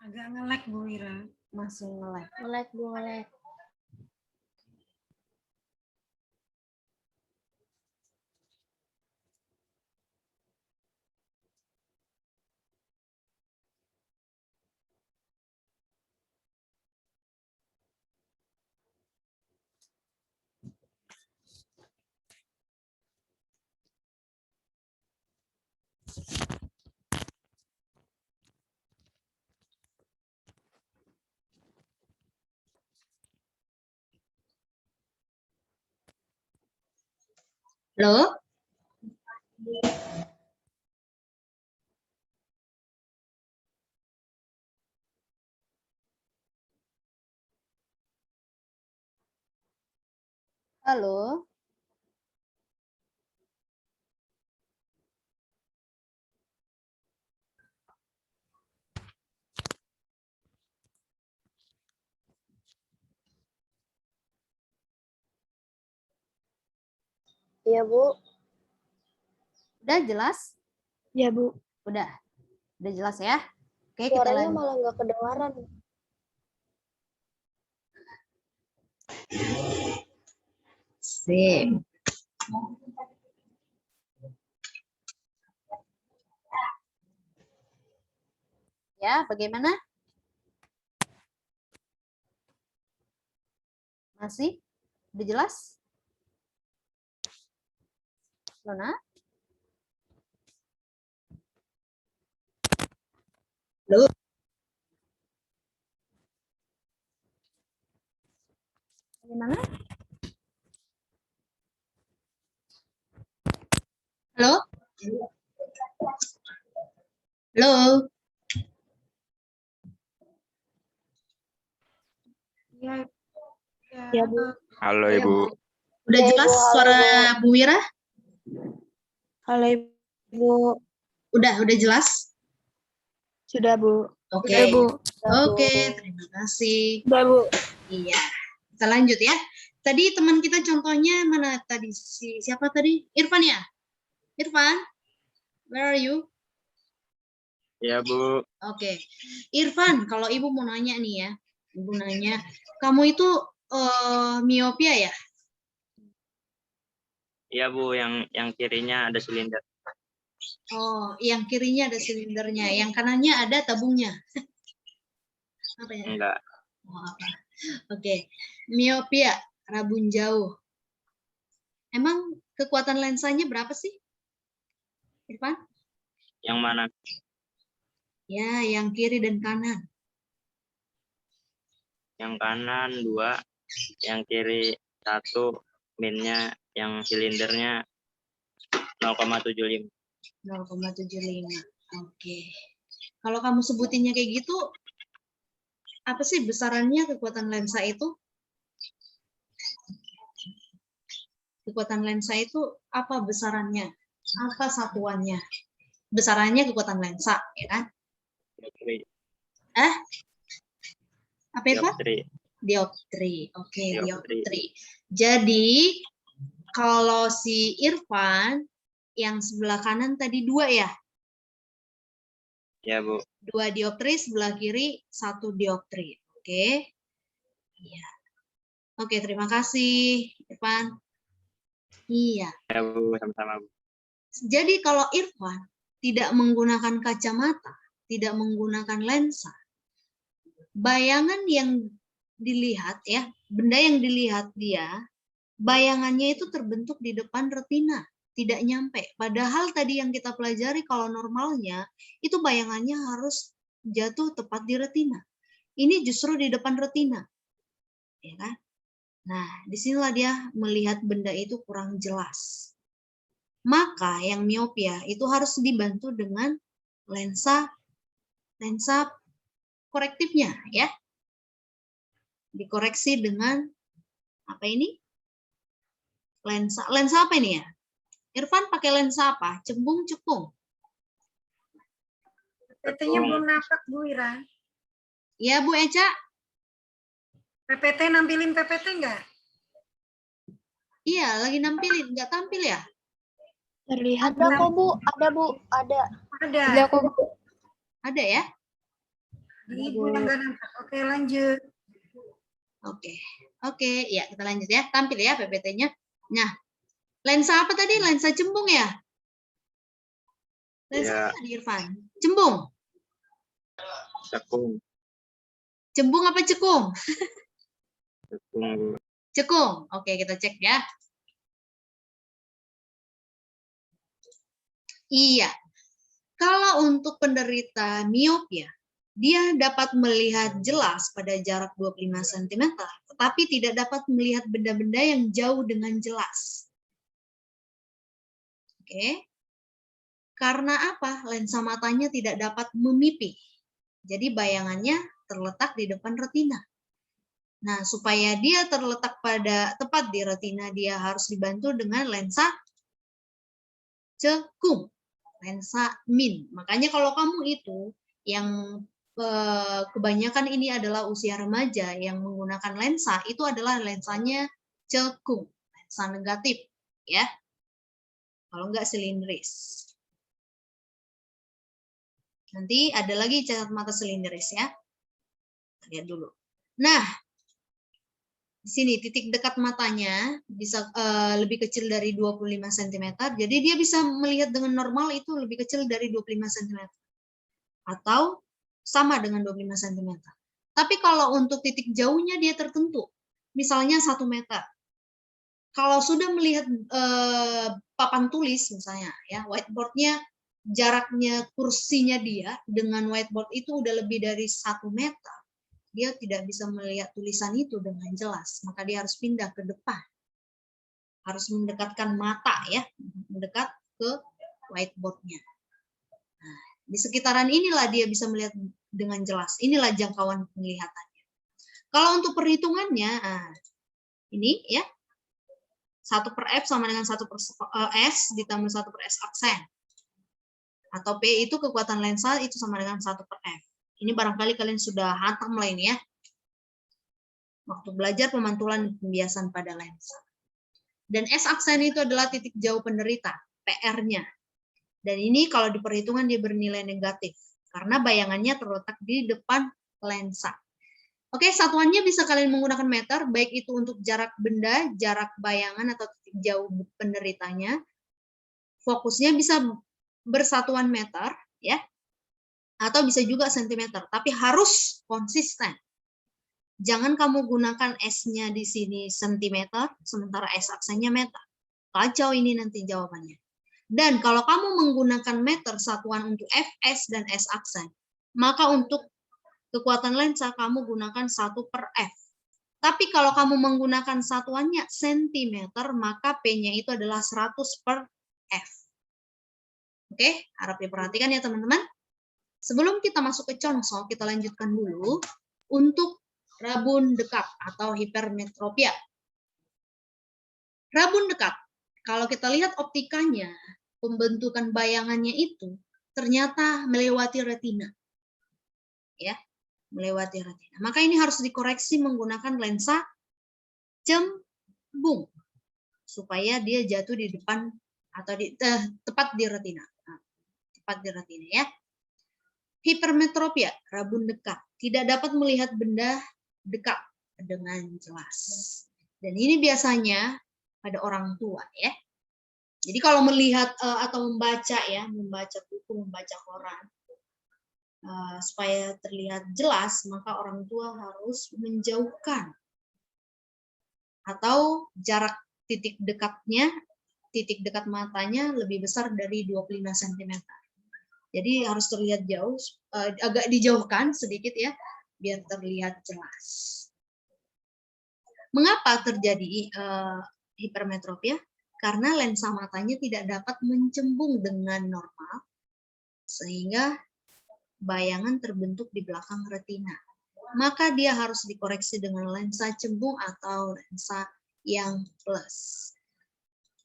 Agak nge-lag Bu Ira. Masih nge-like. Ngelek, Bu. Ngelek. Halo? Halo? Iya, Bu. Udah jelas? Ya, Bu. Udah. Udah jelas ya? Oke, kita Suaranya lanjut. malah nggak kedengaran. Sip. Ya, bagaimana? Masih? Udah jelas? Lona? Halo? Bagaimana? Halo? Halo? Ya, Ya, Bu. Halo Ibu. Udah Ya, jelas Ibu. Halo, suara Ibu. Bu Wira? Halo, Ibu. Udah jelas? Sudah, Bu. Oke. Sudah, Bu. Oke, terima kasih. Sudah, Bu. Iya. Kita lanjut ya. Tadi teman kita contohnya mana tadi? Siapa tadi? Irfan ya? Irfan? Where are you? Ya Bu. Oke. Irfan, kalau Ibu mau nanya nih ya. Ibu nanya, kamu itu miopia ya? Iya Bu, yang kirinya ada silinder. Oh, yang kirinya ada silindernya, yang kanannya ada tabungnya. Apa ya? Enggak. Oh, apa? Oke, miopia, rabun jauh. Emang kekuatan lensanya berapa sih, Irfan? Yang mana? Ya, yang kiri dan kanan. Yang kanan 2, yang kiri 1, minnya yang silindernya 0,75. 0,75. Oke. Kalau kamu sebutinnya kayak gitu, apa sih besarannya kekuatan lensa itu? Kekuatan lensa itu apa besarannya? Apa satuannya? Besarannya kekuatan lensa, ya kan? Dioptri. Apa itu? Dioptri. Dioptri. Oke, Dioptri. dioptri. Jadi, kalau si Irfan, yang sebelah kanan tadi 2 ya? Ya Bu. 2 dioptri, sebelah kiri 1 dioptri. Oke. Iya. Oke, terima kasih, Irfan. Iya. Ya Bu, sama-sama Bu. Jadi kalau Irfan tidak menggunakan kacamata, tidak menggunakan lensa, bayangan yang dilihat ya, benda yang dilihat dia, bayangannya itu terbentuk di depan retina, tidak nyampe. Padahal tadi yang kita pelajari kalau normalnya itu bayangannya harus jatuh tepat di retina. Ini justru di depan retina. Ya kan? Nah, disinilah dia melihat benda itu kurang jelas. Maka yang miopia itu harus dibantu dengan lensa korektifnya ya. Dikoreksi dengan apa ini? Lensa apa ini ya? Irfan pakai lensa apa? Cembung, cekung? PPT-nya belum nampak Bu Ira. Ya Bu Eca? PPT nampilin PPT enggak? Iya, lagi nampilin. Nggak tampil ya? Terlihat Ada kok Bu, ada Bu, ada. Ada. Ada ya? Ibu yang enggak nampak. Oke, lanjut. Oke, ya kita lanjut ya. Tampil ya PPT-nya. Nah, lensa apa tadi? Lensa cembung ya? Lensa Ya. apa tadi Irfan? Cembung. Cekung. Cembung apa cekung? Cekung Bu. Cekung. Oke, kita cek ya. Iya. Kalau untuk penderita miopia, dia dapat melihat jelas pada jarak 25 cm, tetapi tidak dapat melihat benda-benda yang jauh dengan jelas. Oke. Karena apa? Lensa matanya tidak dapat memipih. Jadi bayangannya terletak di depan retina. Nah, supaya dia terletak tepat di retina, dia harus dibantu dengan lensa cekung, lensa min. Makanya kalau kamu itu yang kebanyakan ini adalah usia remaja yang menggunakan lensa, itu adalah lensanya cekung, lensa negatif, ya. Kalau enggak silindris. Nanti ada lagi cacat mata silindris ya. Lihat dulu. Nah, di sini titik dekat matanya bisa lebih kecil dari 25 cm. Jadi dia bisa melihat dengan normal itu lebih kecil dari 25 cm. Atau sama dengan 25 cm. Tapi kalau untuk titik jauhnya dia tertentu. Misalnya 1 meter. Kalau sudah melihat papan tulis misalnya ya, whiteboardnya jaraknya kursinya dia dengan whiteboard itu udah lebih dari 1 meter, dia tidak bisa melihat tulisan itu dengan jelas, maka dia harus pindah ke depan, harus mendekatkan mata ya, mendekat ke whiteboardnya. Nah, di sekitaran inilah dia bisa melihat dengan jelas, inilah jangkauan penglihatannya. Kalau untuk perhitungannya, ini ya, 1/f sama dengan 1/s ditambah 1/s aksen. Atau P itu kekuatan lensa itu sama dengan 1/f. Ini barangkali kalian sudah hantam lah ini ya. Waktu belajar pemantulan dan pembiasan pada lensa. Dan S aksen itu adalah titik jauh penderita, PR-nya. Dan ini kalau di perhitungan dia bernilai negatif. Karena bayangannya terletak di depan lensa. Oke, satuannya bisa kalian menggunakan meter, baik itu untuk jarak benda, jarak bayangan, atau titik jauh penderitanya. Fokusnya bisa bersatuan meter, ya, atau bisa juga sentimeter, tapi harus konsisten. Jangan kamu gunakan S-nya di sini sentimeter, sementara S-aksennya meter. Kacau ini nanti jawabannya. Dan kalau kamu menggunakan meter satuan untuk Fs dan S-aksen, maka untuk kekuatan lensa kamu gunakan 1/F. Tapi kalau kamu menggunakan satuannya sentimeter, maka P-nya itu adalah 100/F. Oke, harap diperhatikan ya teman-teman. Sebelum kita masuk ke contoh, kita lanjutkan dulu untuk rabun dekat atau hipermetropia. Rabun dekat, kalau kita lihat optikanya, pembentukan bayangannya itu ternyata melewati retina. Ya, melewati retina. Maka ini harus dikoreksi menggunakan lensa cembung supaya dia jatuh di depan atau tepat di retina. Nah, tepat di retina ya. Hipermetropia, rabun dekat, tidak dapat melihat benda dekat dengan jelas. Dan ini biasanya pada orang tua ya. Jadi kalau melihat atau membaca ya, membaca buku, membaca koran, supaya terlihat jelas, maka orang tua harus menjauhkan atau jarak titik dekat matanya lebih besar dari 25 cm. Jadi harus terlihat jauh, agak dijauhkan sedikit ya, biar terlihat jelas. Mengapa terjadi hipermetropia? Karena lensa matanya tidak dapat mencembung dengan normal, sehingga bayangan terbentuk di belakang retina. Maka dia harus dikoreksi dengan lensa cembung atau lensa yang plus.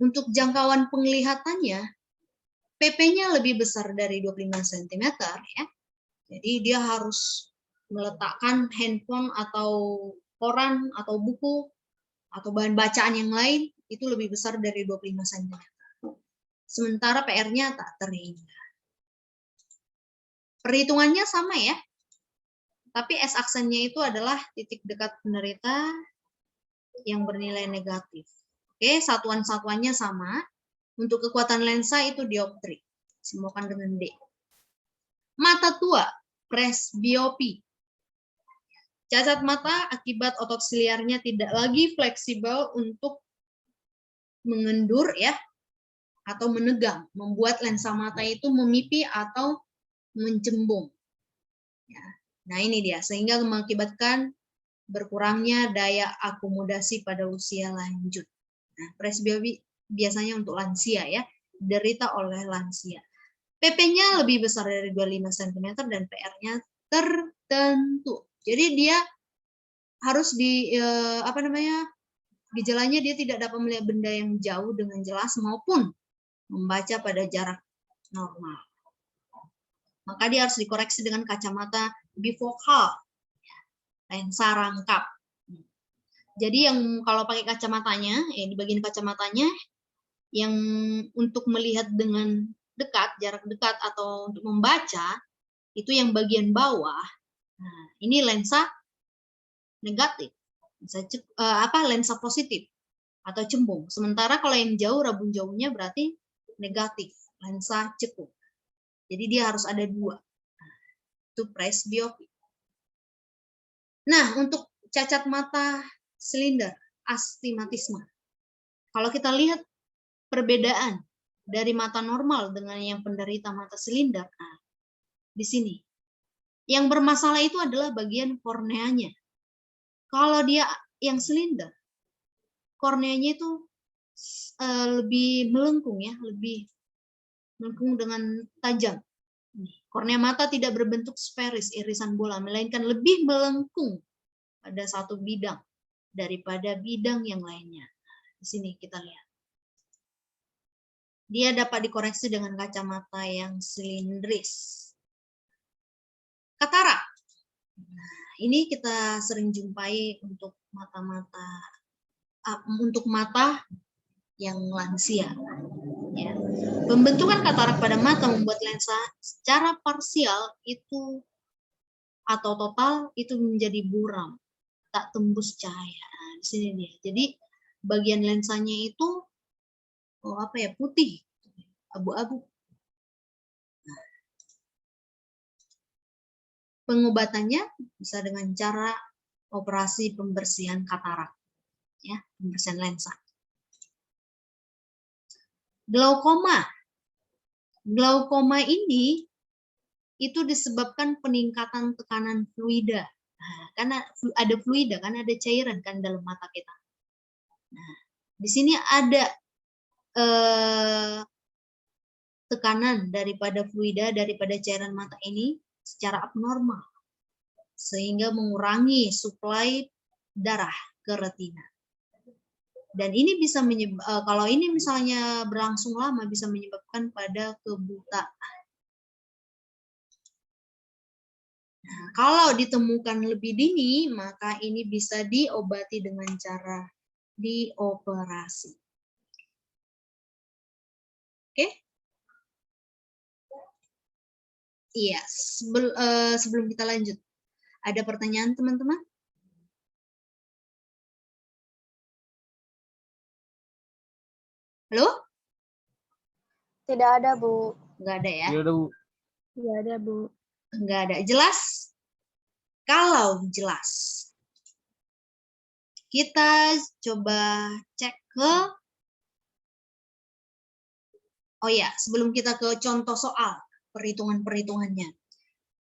Untuk jangkauan penglihatannya, PP-nya lebih besar dari 25 cm ya. Jadi dia harus meletakkan handphone atau koran atau buku atau bahan bacaan yang lain itu lebih besar dari 25 cm. Sementara PR-nya tak terhingga. Perhitungannya sama ya. Tapi S-aksennya itu adalah titik dekat penderita yang bernilai negatif. Oke, satuan-satuannya sama. Untuk kekuatan lensa itu dioptri. Simbolkan dengan D. Mata tua, presbiopi. Cacat mata akibat otot siliarnya tidak lagi fleksibel untuk mengendur ya, atau menegang, membuat lensa mata itu memipi atau mencembung. Ya. Nah ini dia, sehingga mengakibatkan berkurangnya daya akomodasi pada usia lanjut. Nah, presbiopi biasanya untuk lansia ya, derita oleh lansia. PP-nya lebih besar dari 25 cm dan PR-nya tertentu. Jadi dia harus gejalanya dia tidak dapat melihat benda yang jauh dengan jelas maupun membaca pada jarak normal. Maka dia harus dikoreksi dengan kacamata bifokal, lensa rangkap. Jadi yang kalau pakai kacamatanya, di bagian kacamatanya, yang untuk melihat dengan dekat, jarak dekat atau untuk membaca, itu yang bagian bawah. Nah, ini lensa negatif, lensa positif atau cembung. Sementara kalau yang jauh, rabun jauhnya berarti negatif, lensa cekung. Jadi dia harus ada dua. Nah, itu presbiopi. Nah, untuk cacat mata silinder, astigmatisme. Kalau kita lihat perbedaan dari mata normal dengan yang penderita mata silinder, nah, di sini. Yang bermasalah itu adalah bagian korneanya. Kalau dia yang silinder, korneanya itu lebih melengkung ya, lebih melengkung dengan tajam. Kornea mata tidak berbentuk sferis, irisan bola, melainkan lebih melengkung pada satu bidang daripada bidang yang lainnya. Di sini kita lihat. Dia dapat dikoreksi dengan kacamata yang silindris. Katarak. Nah, ini kita sering jumpai untuk mata yang lansia. Ya. Pembentukan katarak pada mata membuat lensa secara parsial itu atau total itu menjadi buram, tak tembus cahaya. Nah, di sini dia. Jadi bagian lensanya itu putih, abu-abu. Pengobatannya bisa dengan cara operasi pembersihan katarak, ya, pembersihan lensa. Glaukoma. Glaukoma ini itu disebabkan peningkatan tekanan fluida. Nah, karena ada fluida, kan ada cairan kan dalam mata kita. Nah, di sini ada tekanan daripada fluida, daripada cairan mata ini secara abnormal, sehingga mengurangi suplai darah ke retina. Dan ini bisa kalau ini misalnya berlangsung lama bisa menyebabkan pada kebutaan. Nah, kalau ditemukan lebih dini, maka ini bisa diobati dengan cara dioperasi. Oke? Iya, sebelum kita lanjut, ada pertanyaan teman-teman? Halo? Tidak ada, Bu. Nggak ada ya? Iya udah Bu. Tidak ada, Bu. Nggak ada. Jelas? Kalau jelas, kita coba cek ke, oh ya, sebelum kita ke contoh soal, perhitungan-perhitungannya.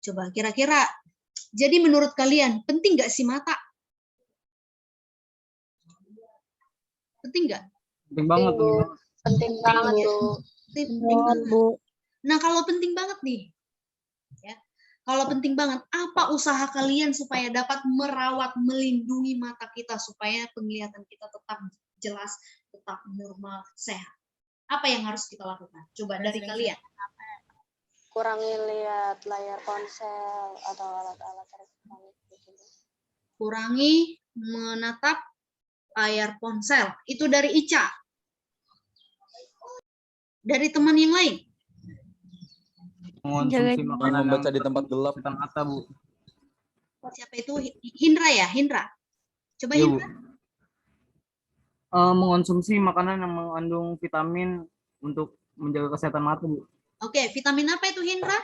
Coba kira-kira, jadi menurut kalian, penting nggak sih mata? Penting nggak? Penting banget, Bu. penting banget. Penting banget, Bu. Penting banget. Bu. Nah, kalau penting banget nih, ya, kalau penting banget, apa usaha kalian supaya dapat merawat, melindungi mata kita, supaya penglihatan kita tetap jelas, tetap normal, sehat? Apa yang harus kita lakukan? Coba dari kalian. Kurangi lihat layar ponsel atau alat-alat elektronik gitu. Kurangi menatap layar ponsel. Itu dari Ica. Dari teman yang lain. Mengonsumsi makanan membaca yang di tempat gelap. kita mata, Bu. Siapa itu? Hindra ya? Hindra. Coba Iya, Bu. Hindra. Mengonsumsi makanan yang mengandung vitamin untuk menjaga kesehatan mata, Bu. Oke, vitamin apa itu Hindra?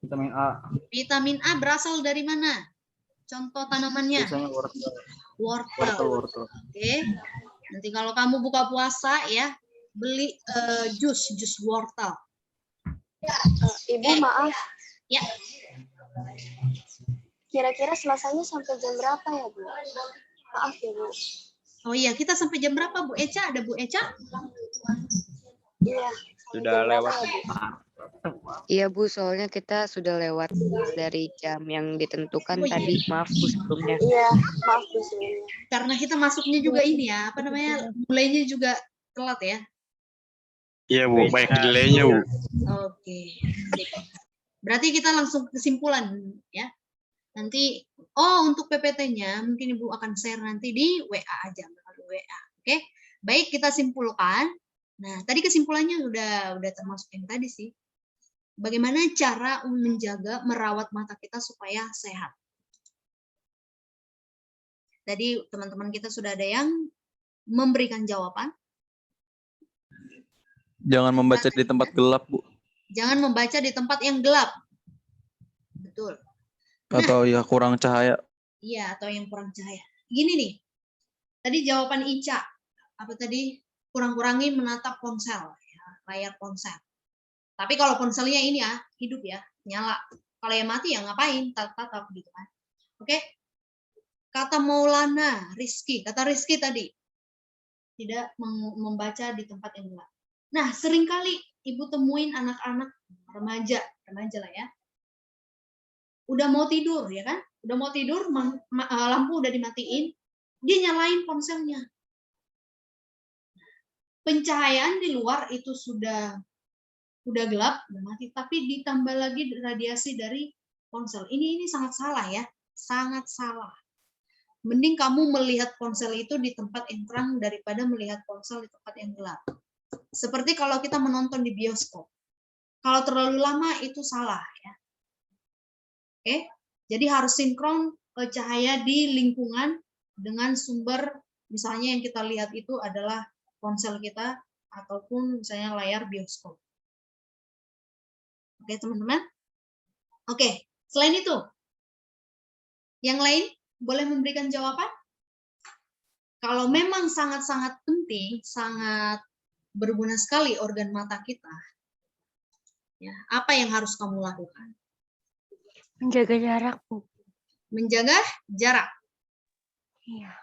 Vitamin A. Vitamin A berasal dari mana? Contoh tanamannya. Biasanya wortel. Wortel. Oke. Nanti kalau kamu buka puasa ya, beli jus wortel. Ibu, maaf. Ya. Kira-kira Selasanya sampai jam berapa ya, Bu? Maaf ya, Bu. Oh iya, kita sampai jam berapa, Bu Eca? Ada Bu Eca? Iya. Sudah lewat. Iya Bu, soalnya kita sudah lewat dari jam yang ditentukan Oh, iya. tadi. Maaf Bu sebelumnya. Iya, maaf Bu sebelumnya. Karena kita masuknya juga ini ya, apa namanya, mulainya juga telat ya. Iya, Bu. Baik delaynya, Bu. Oke. Berarti kita langsung kesimpulan ya. Nanti, untuk PPT-nya mungkin Ibu akan share nanti di WA aja, melalui WA. Oke. Baik, kita simpulkan. Nah, tadi kesimpulannya udah termasuk yang tadi sih. Bagaimana cara menjaga, merawat mata kita supaya sehat. Tadi teman-teman kita sudah ada yang memberikan jawaban. Jangan membaca di tempat gelap, Bu. Jangan membaca di tempat yang gelap. Betul. Atau ya kurang cahaya. Iya, atau yang kurang cahaya. Gini nih. Tadi jawaban Ica. Apa tadi? Kurang-kurangi menatap ponsel, ya, layar ponsel. Tapi kalau ponselnya ini ya, hidup ya, nyala. Kalau yang mati ya ngapain? Tatap gitu kan. Oke. Kata Maulana Rizky, kata Rizky tadi, tidak membaca di tempat yang gelap. Nah, seringkali Ibu temuin anak-anak remaja lah ya. Udah mau tidur ya kan? Udah mau tidur, lampu udah dimatiin, dia nyalain ponselnya. Pencahayaan di luar itu sudah gelap, udah mati, tapi ditambah lagi radiasi dari ponsel. Ini sangat salah ya, sangat salah. Mending kamu melihat ponsel itu di tempat yang terang daripada melihat ponsel di tempat yang gelap. Seperti kalau kita menonton di bioskop. Kalau terlalu lama itu salah ya. Oke, jadi harus sinkron cahaya di lingkungan dengan sumber, misalnya yang kita lihat itu adalah ponsel kita ataupun misalnya layar bioskop. Oke, teman-teman. Oke, selain itu, yang lain boleh memberikan jawaban? Kalau memang sangat-sangat penting, sangat berguna sekali organ mata kita, ya, apa yang harus kamu lakukan? Menjaga jarak, Bu. Menjaga jarak. Iya.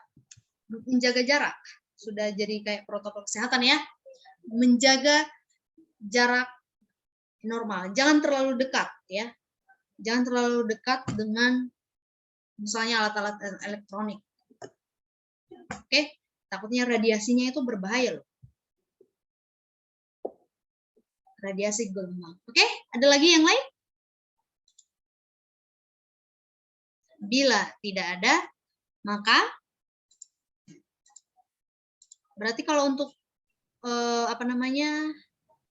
Menjaga jarak sudah jadi kayak protokol kesehatan ya. Menjaga jarak normal, jangan terlalu dekat ya. Jangan terlalu dekat dengan misalnya alat-alat elektronik. Oke, takutnya radiasinya itu berbahaya loh. Radiasi gelombang. Oke, ada lagi yang lain? Bila tidak ada, maka berarti kalau untuk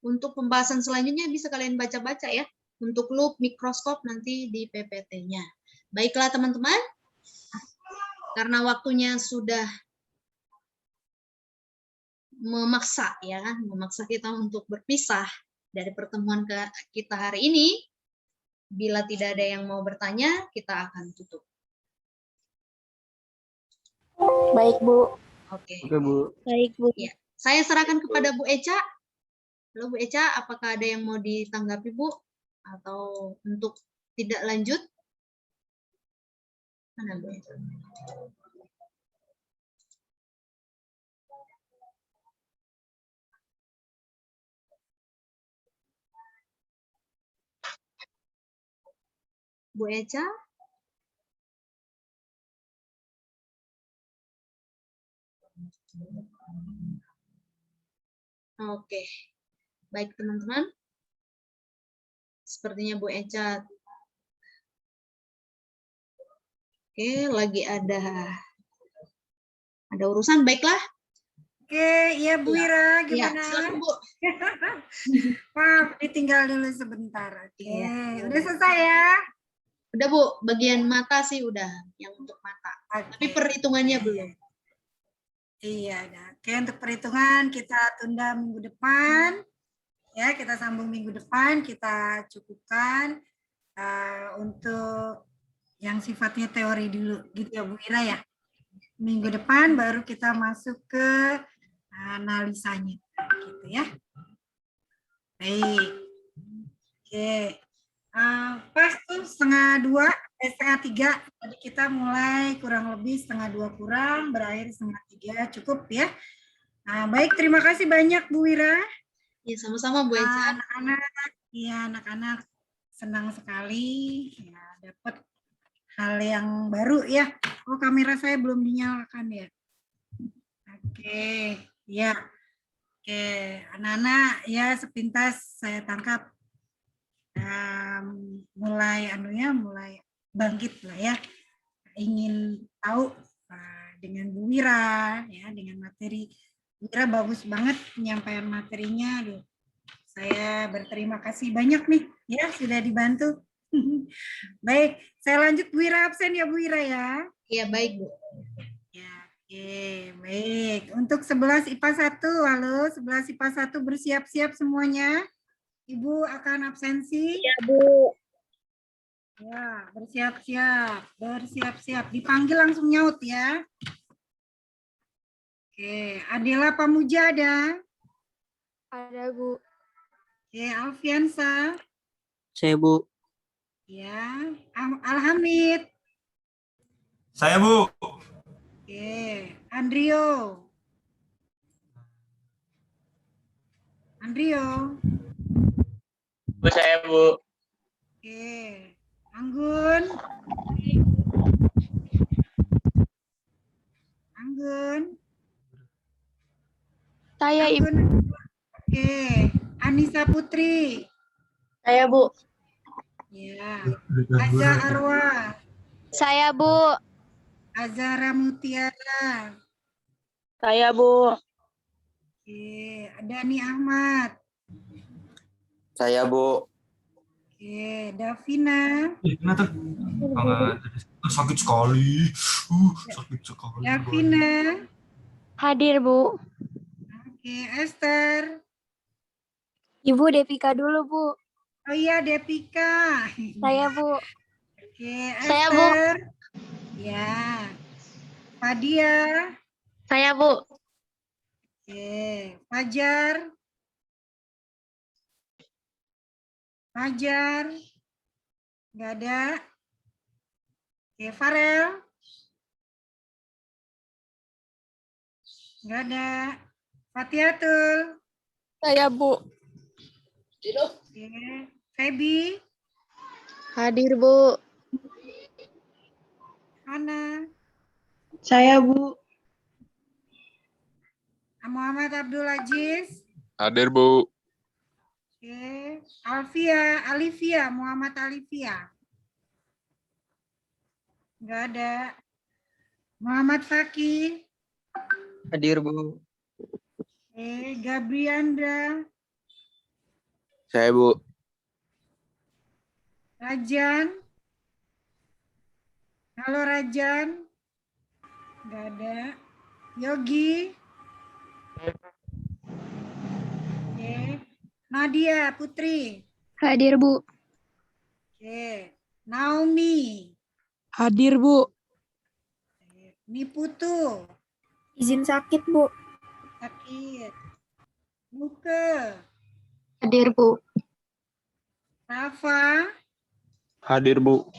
untuk pembahasan selanjutnya bisa kalian baca-baca ya. Untuk loop mikroskop nanti di PPT-nya. Baiklah teman-teman, karena waktunya sudah memaksa ya, memaksa kita untuk berpisah dari pertemuan kita hari ini. Bila tidak ada yang mau bertanya, kita akan tutup. Baik, Bu. Oke. Oke, Bu. Baik, Bu. Ya, saya serahkan kepada Bu Eca. Halo Bu Eca, apakah ada yang mau ditanggapi Bu? Atau untuk tidak lanjut? Mana Bu Eca? Bu Eca? Oke. Baik teman-teman. Sepertinya Bu Eca. Oke, lagi ada urusan. Baiklah. Oke, iya Bu Ira, Ya, gimana? silakan Bu. Maaf, ditinggal dulu sebentar. Oke, Iya. udah selesai ya? Udah Bu, bagian mata sih udah, yang untuk mata. Oke. Tapi perhitungannya belum. Iya, dah. Oke, untuk perhitungan kita tunda minggu depan. Ya, kita sambung minggu depan, kita cukupkan untuk yang sifatnya teori dulu, gitu ya Bu Ira ya. Minggu depan baru kita masuk ke analisanya, gitu ya. Baik. Oke. Pas tuh 1:30, tadi kita mulai kurang lebih 1:30 kurang, berakhir 2:30, cukup ya. Baik, terima kasih banyak Bu Wira. Ya, sama-sama Bu Eca. Anak-anak senang sekali ya dapat hal yang baru ya. Oh, kamera saya belum dinyalakan ya. Oke, ya. Oke, anak-anak ya sepintas saya tangkap mulai bangkit lah ya, ingin tahu dengan Bu Wira ya, dengan materi Bu Wira bagus banget penyampaian materinya. Aduh, saya berterima kasih banyak nih ya sudah dibantu. Baik, saya lanjut. Bu Wira absen ya Bu Wira ya. Iya, baik Bu. Ya, oke, baik. Untuk 11 IPA 1, halo 11 IPA 1 bersiap-siap semuanya. Ibu akan absensi. Ya, Bu. Ya, bersiap-siap. Dipanggil langsung nyaut ya. Oke, Adela Pamuja ada? Ada, Bu. Oke, Alfiansa. Saya, Bu. Ya, Alhamid. Saya, Bu. Oke, Andrio. Bu, saya, Bu. Oke, Anggun. Saya, Ibu. Anggun. Oke, Anissa Putri. Saya, Bu. Ya, Aza Arwa. Saya, Bu. Azara Mutiara. Saya, Bu. Oke, Dani Ahmad. Saya, Bu. Oke, Davina. Ternyata sakit sekali. Sakit sekali. Davina. Hadir, Bu. Oke, Esther. Ibu Devika dulu, Bu. Oh iya, Depika. Saya, Bu. Oke, Saya, Bu. Esther. Ya. Fadia. Saya, Bu. Oke, Fajar. Fajar. Nggak ada. Oke, Farel. Nggak ada. Fatiatul. Saya, Bu. Oke, Feby. Hadir, Bu. Hana. Saya, Bu. Muhammad Abdul Aziz. Hadir, Bu. Oke, Alivia, Muhammad Alivia. Nggak ada. Muhammad Fakih. Hadir, Bu. Oke, Gabriandra. Saya, Bu. Rajan. Halo Rajan. Nggak ada. Yogi. Oke. Nadia Putri. Hadir, Bu. Oke. Naomi. Hadir, Bu. Niputu. Izin sakit, Bu. Sakit. Nuke. Hadir, Bu. Rafa. Hadir, Bu.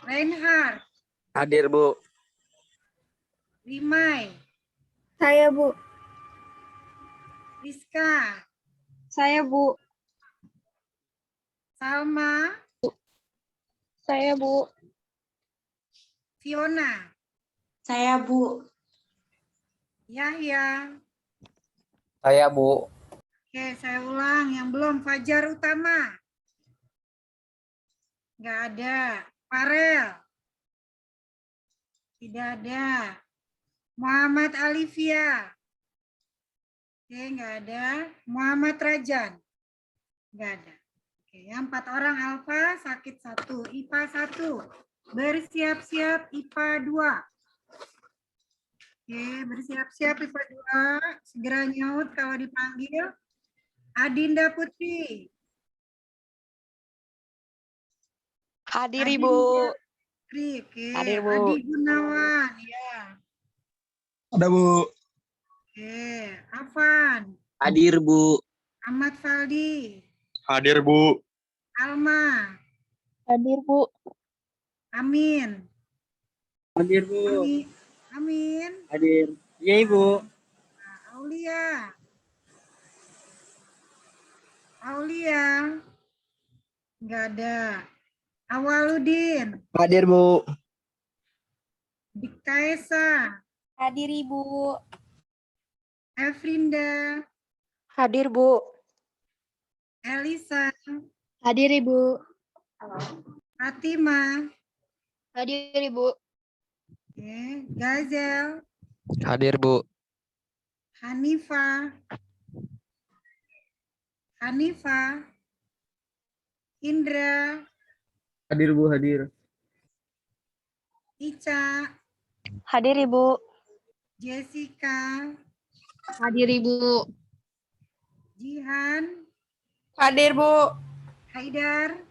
Reinhard. Hadir, Bu. Rimai. Saya, Bu. Rizka. Saya, Bu. Salma. Saya, Bu. Fiona. Saya, Bu. Yahya. Saya, Bu. Oke, saya ulang. Yang belum, Fajar Utama. Nggak ada. Farel. Tidak ada. Muhammad Alivia. Oke, nggak ada. Muhammad Rajan. Nggak ada. Oke, yang 4 orang Alfa sakit 1. IPA 1. Bersiap-siap IPA 2. Oke, bersiap-siap IPA 2. Segera nyaut kalau dipanggil. Adinda Putri. Hadir, Adinda Ibu. Putri. Oke, Hadir, Bu. Adi Gunawan. Ya. Ada, Bu. Oke, Afan. Hadir, Bu. Ahmad Faldi. Hadir, Bu. Alma. Hadir, Bu. Amin. Hadir, Bu. Amin. Amin. Hadir. Iya, Ibu. Aulia. Aulia. Enggak ada. Awaludin. Hadir, Bu. Dikaesa. Hadir, Ibu. Efrinda. Hadir, Bu. Elisa. Hadir, Ibu. Fatima. Hadir, Ibu. Oke, Gazel. Hadir, Bu. Hanifa. Hanifa. Indra. Hadir, Bu. Hadir. Ica. Hadir, Ibu. Jessica. Hadir, Ibu. Jihan. Hadir, Bu. Haidar.